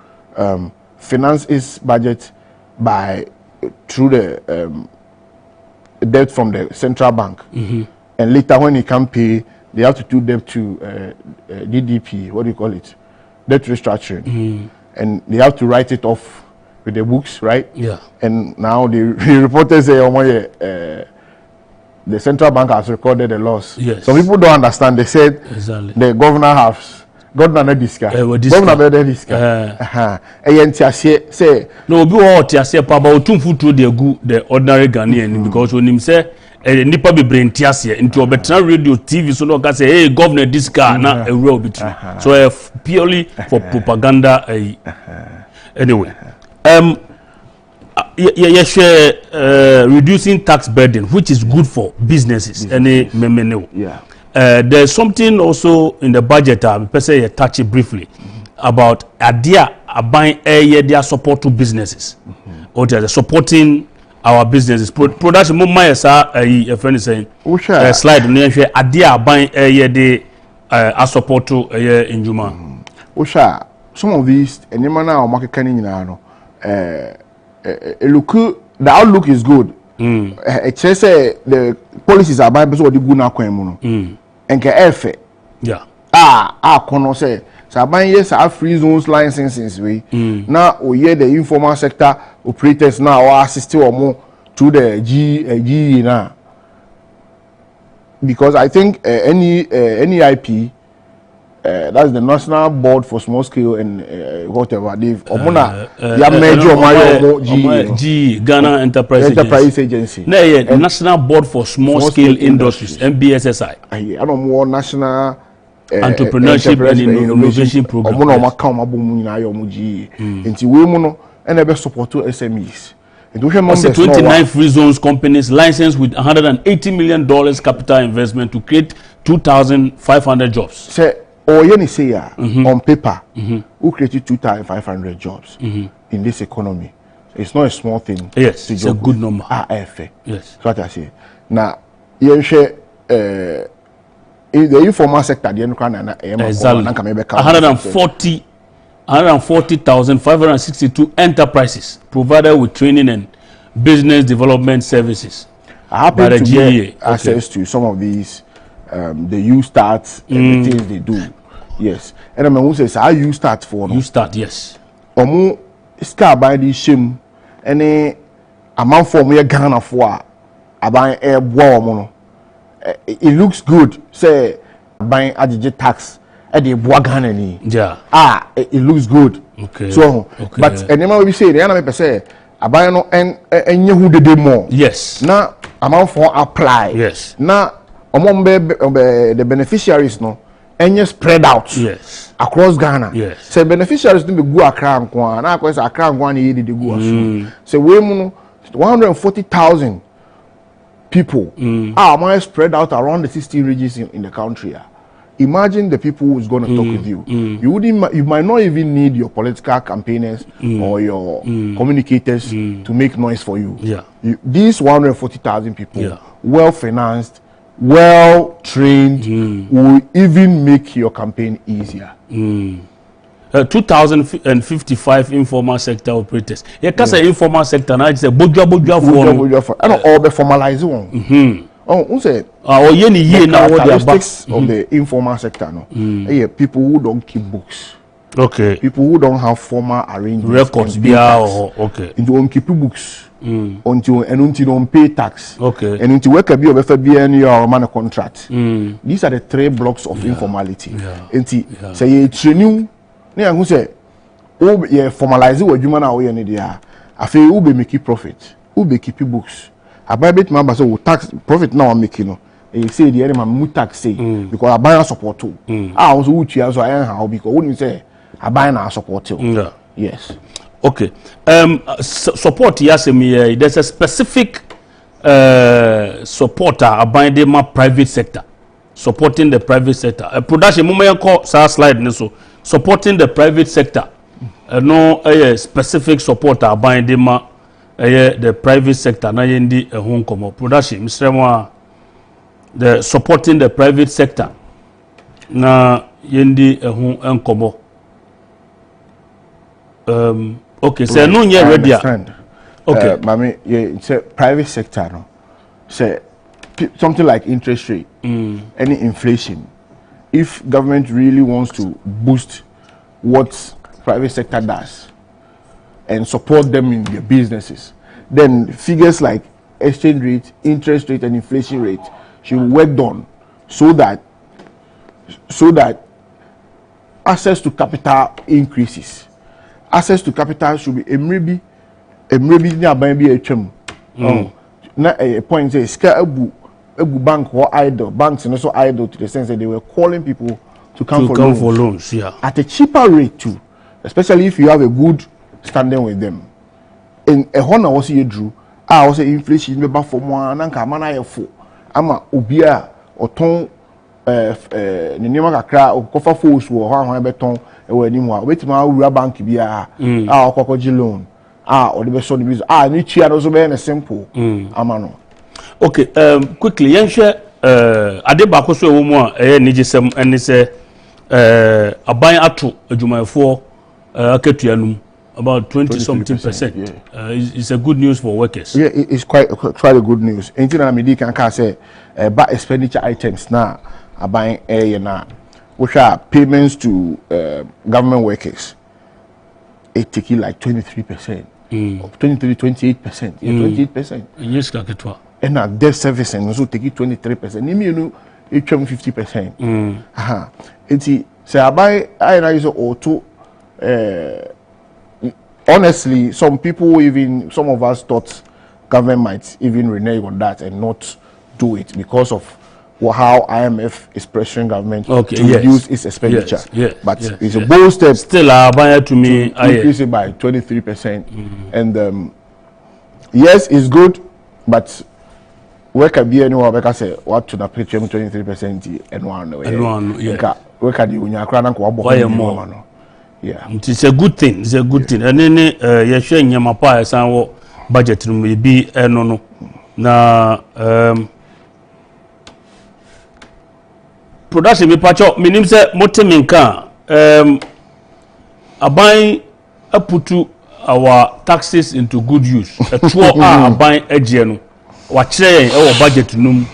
finance its budget through the debt from the central bank, and later when it can pay, they have to do debt to DDP. What do you call it? Debt restructuring, and they have to write it off with the books, right? Yeah. And now the reporters say, the central bank has recorded a loss. Yes. Some people don't understand. They said exactly. The governor has governor disca. Governor disca. Say no be all tiase pa ba otumfu to the ordinary Ghanaian because when him say nipa be brain tiase into obetra radio TV so no ka say hey governor disca na e real bit. So purely for propaganda anyway. Reducing tax burden, which is good for businesses. Yeah. There's something also in the budget. I touch it briefly about idea buying their support to businesses, or they're supporting our businesses. Production. My a friend is saying slide idea buying the support to in Juma. Some of these and you now market canning the outlook is good. It says the policies are by person what the good now and can yeah. Kono say Saban yes are free zones licenses we now we hear the informal sector operators now or assist or more to the G now. because I think NEIP, that's the National Board for Small Scale and whatever, they've Ghana Enterprise Agency. National Board for Small Scale Industries, NBSSI. I don't know National Entrepreneurship and Innovation Program. And they support SMEs. 29 free zones companies licensed with $180 million capital investment to create 2,500 jobs. Say, or you say on paper, who created 2,500 jobs in this economy? It's not a small thing. Yes, it's a good number. Yes. So what I say. Now, you share in the informal sector, the exactly 140,562 enterprises provided with training and business development services. I happen to get access to some of these, the U-Start and the things they do. Yes. And I mean, says, I U-Start for no? U-Start, yes. Omu scar by the shame, any amount for me a Ghana for buying air warm. It looks good, say, buying a tax. Yeah. It looks good. Okay. So, okay, but anymore we say the enemy say, I buy no and who did more. Yes. Now amount for apply. Yes. Now among the beneficiaries no, and you spread out. Yes. Across Ghana. Yes. So beneficiaries do be go Accra and Kwan. Now because Accra and Kwan he did go so. So we mono 140,000 people are spread out around the 16 regions in the country. Imagine the people who's going to talk with you. You might not even need your political campaigners or your communicators to make noise for you. Yeah. These 140,000 people, well financed, well trained, will even make your campaign easier. 2,055 informal sector operators. Yeah, because the informal sector now it's a boja for. I don't all be formalized one. Oh, who said? The characteristics of the informal sector, no. People who don't keep books. Okay. People who don't have formal arrangements. Records, okay. Into on keep books. Until don't pay tax. Okay. And until work a be of BNU or man a contract. These are the 3 blocks of informality. Until say training. Near who say, oh, formalize what you man are way there. I feel who be making profit. Who be keeping books. I buy bit member so tax profit now I'm making no. You say the enemy mu tax say because I buy support too. I also would cheer so I how because when you say I buy na support too. Yeah. Yes. Okay. Support yes me there's a specific supporter about the private sector. Supporting the private sector. Production moment call slide so supporting the private sector. No specific supporter about the private sector na yendi ehun komo production misremo the supporting the private sector na yendi ehun enkomo okay so no nye ready okay mami say private sector no say something like interest rate any inflation if government really wants to boost what private sector does and support them in their businesses, then figures like exchange rate, interest rate, and inflation rate should be worked on so that access to capital increases. Access to capital should be maybe nearby a term. Na a point say Abu bank or idle banks and also idle to the sense that they were calling people to come for loans. Yeah, at a cheaper rate too, especially if you have a good standing with them. In a honor was you drew, I was inflation member for one and Kamana for Ama Ubia or Ton Nima Kra or Kofa Force or Juan Beton or anymore. Wait my bank bia our cocoji loan. Or the best of the business. Need cheer also very simple. Amano. Okay, quickly, Yansha Adebako so woman Nijisem and say a buy atu a Juma for Ketuanum. About 20-something%. Yeah. It's a good news for workers. Yeah, it's quite a good news. Anything I mean, can say about expenditure items now are buying air now, which are payments to government workers. It take like 23%, 23, 28%. Yeah, 28%. Yes, and a debt service and also take it 23%. You know, it 50%. It's say I buy I use or two. Honestly, some people, even some of us, thought government might even renege on that and not do it because of how IMF is pressuring government to reduce its expenditure. But it's a bold step. Still, to me, increase it by 23%. And yes, it's good, but where can be anyone because say what to the picture 23% and one where can you more? Yeah, it's a good thing. It's a good thing. And then you're showing your mapa as our budget may be no na production me pacho minim say moteminka aban aputu our taxes into good use a two aban agye no wa kire yen e budget num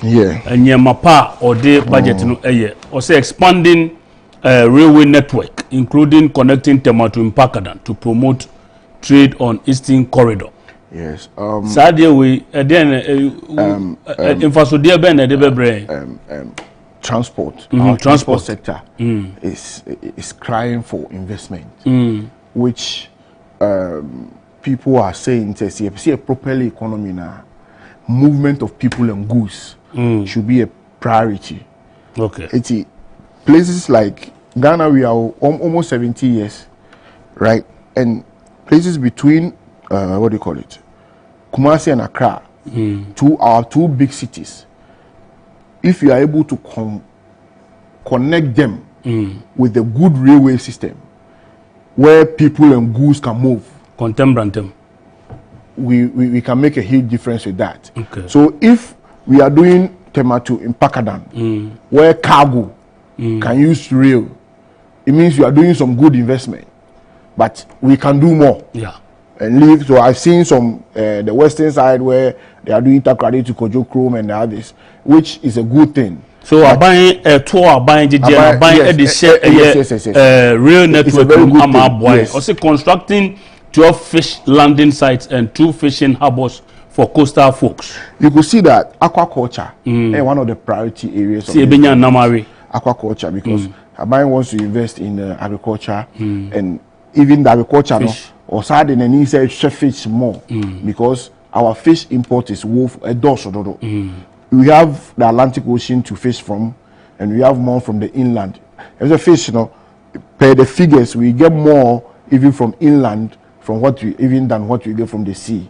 and your mapa or the budget no or say expanding railway network, including connecting Tema to Mpakadan to promote trade on Eastern Corridor. Yes. Sadia we infrastructure transport. Our transport sector is crying for investment, which people are saying to see a properly economy now. Movement of people and goods should be a priority. Okay. It's places like Ghana, we are almost 70 years, right? And places between, what do you call it? Kumasi and Accra, our two big cities. If you are able to connect them with a good railway system, where people and goods can move, contemporary, we can make a huge difference with that. Okay. So if we are doing Tema to Mpakadan, where cargo can use rail, it means you are doing some good investment, but we can do more. Yeah. And leave. So I've seen some the western side where they are doing Takrady to Kojo Chrome and others, which is a good thing. So buying a tour, buying real network. Yes. Also constructing 12 fish landing sites and 2 fishing harbors for coastal folks. You could see that aquaculture is one of the priority areas of aquaculture, because Abai wants to invest in agriculture and even the agriculture or side in any say fish more because our fish import is wolf a dorsal. We have the Atlantic Ocean to fish from, and we have more from the inland. As a fish, per the figures, we get more even from inland from what we than what we get from the sea.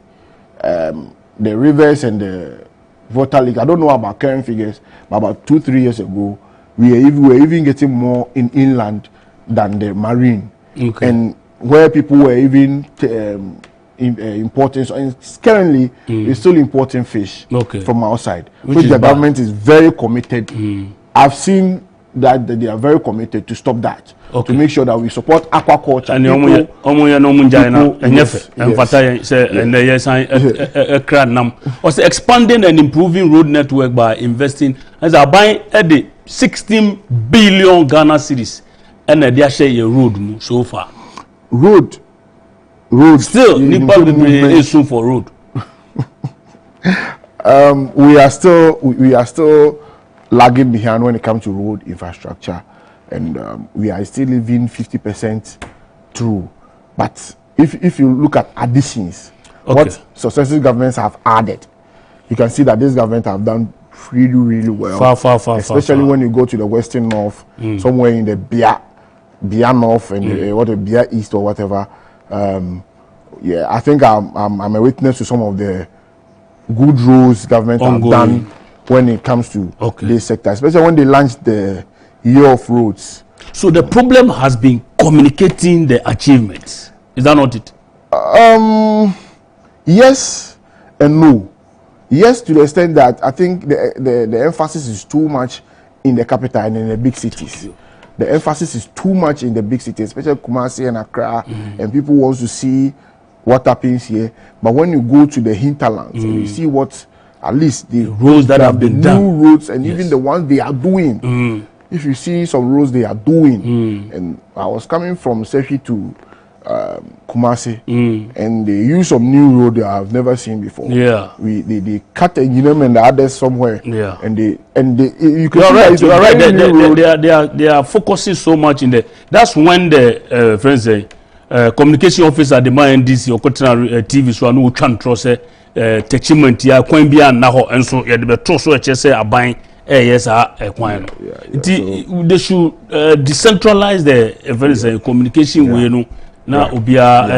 The rivers and the water lake. I don't know about current figures, but about 2-3 years ago, we were even getting more in inland than the marine. Okay. And where people were even importing, so, and currently we're still importing fish from outside, which the government is very committed. I've seen that they are very committed to stop that, to make sure that we support aquaculture. And expanding and improving road network by investing as I buy at the 16 billion Ghana cedis and they share a road so far. Road still is soon for road. We are still lagging behind when it comes to road infrastructure, and we are still living 50% through. But if you look at additions, what successive governments have added, you can see that this government have done really well. Far. Especially when you go to the western north, somewhere in the Bia North and the Bia East or whatever. Yeah, I think I'm a witness to some of the good roads government have done when it comes to this sector, especially when they launched the year of roads. So the problem has been communicating the achievements. Is that not it? Yes and no. Yes, to the extent that I think the emphasis is too much in the capital and in the big cities. The emphasis is too much in the big cities, especially Kumasi and Accra, and people want to see what happens here. But when you go to the hinterlands and you see what, at least the roads that have been done, new roads and even the ones they are doing. If you see some roads they are doing, and I was coming from Sefi to Kumasi, and they use some new road I have never seen before. Yeah, they cut engineering and the others somewhere. Yeah, and they you can you're right. They are focusing so much in the. That's when the friends say communication officer demand this your TV so I know can trust techiment ya kwan bia na ho enso ye de beto so say aban yes kwan no they should decentralize the communication way no na obia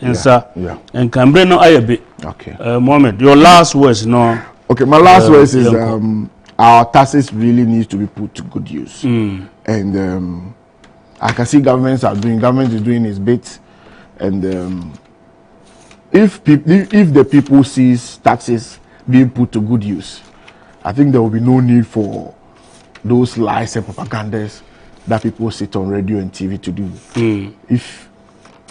ensa and cambre no ayabe. Okay, Mohammed, your last words no. Okay, my last words is our taxes really need to be put to good use, and I can see government is doing its bit, and if the people sees taxes being put to good use, I think there will be no need for those lies and propagandas that people sit on radio and TV to do. If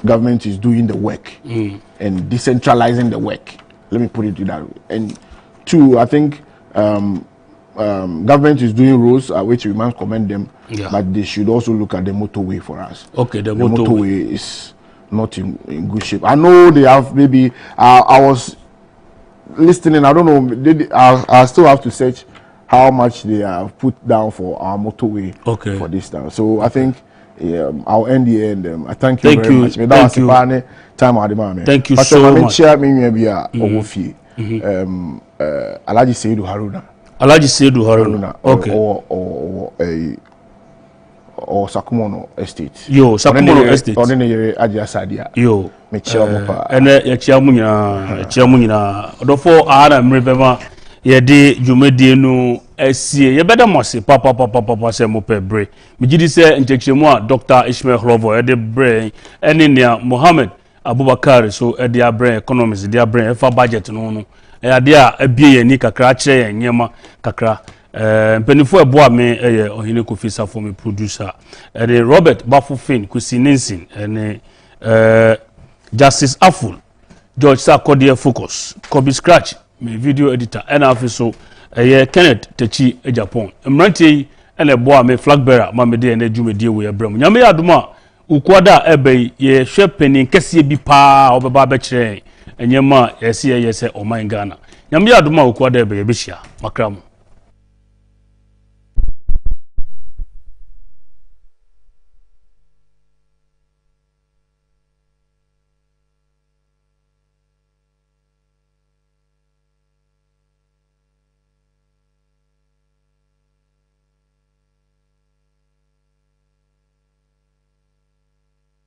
government is doing the work and decentralizing the work, let me put it that way. And two, I think government is doing roads, which we must commend them, but they should also look at the motorway for us. Okay, the motorway is not in good shape. I know they have maybe I was listening, I don't know, I still have to search how much they have put down for our motorway for this time. So I think I'll end here, and I thank you very much. Thank you. Thank you so much. Alhaji Seydou Haruna. Alhaji Seydou Haruna. Okay. Or Sakumono Estate. Yo, Sakumono Estate. Ordinary Adia Sadia. Yo. Mechiamupa. Ene chiamunyina. Odofo ara mrevema yede jumedie no esie. Ye beda mose papa se mo pe bre. Mejidi se nchechemu a Dr. Ishmael Hlovo yede bre ene nia Mohammed Abubakari so ede abre Economist de abre efa budget no no. Ade a abie ye ni kakra kire nyema kakra. Mpenifo eboa me ohine Kofisa for me producer Robert Bafufin Kusinensin and Justice Aful George Sarkodie Focus Kobe Scratch me video editor and officer Kenneth Techi Agyapong mrantie and eboa me flag bearer mamede and djumedie we abram nyame aduma ukwada ebe ye hwepeni kese bi pa obeba be kire enyema yesi yese o man Ghana nyame aduma ukwada ebe ye behia makram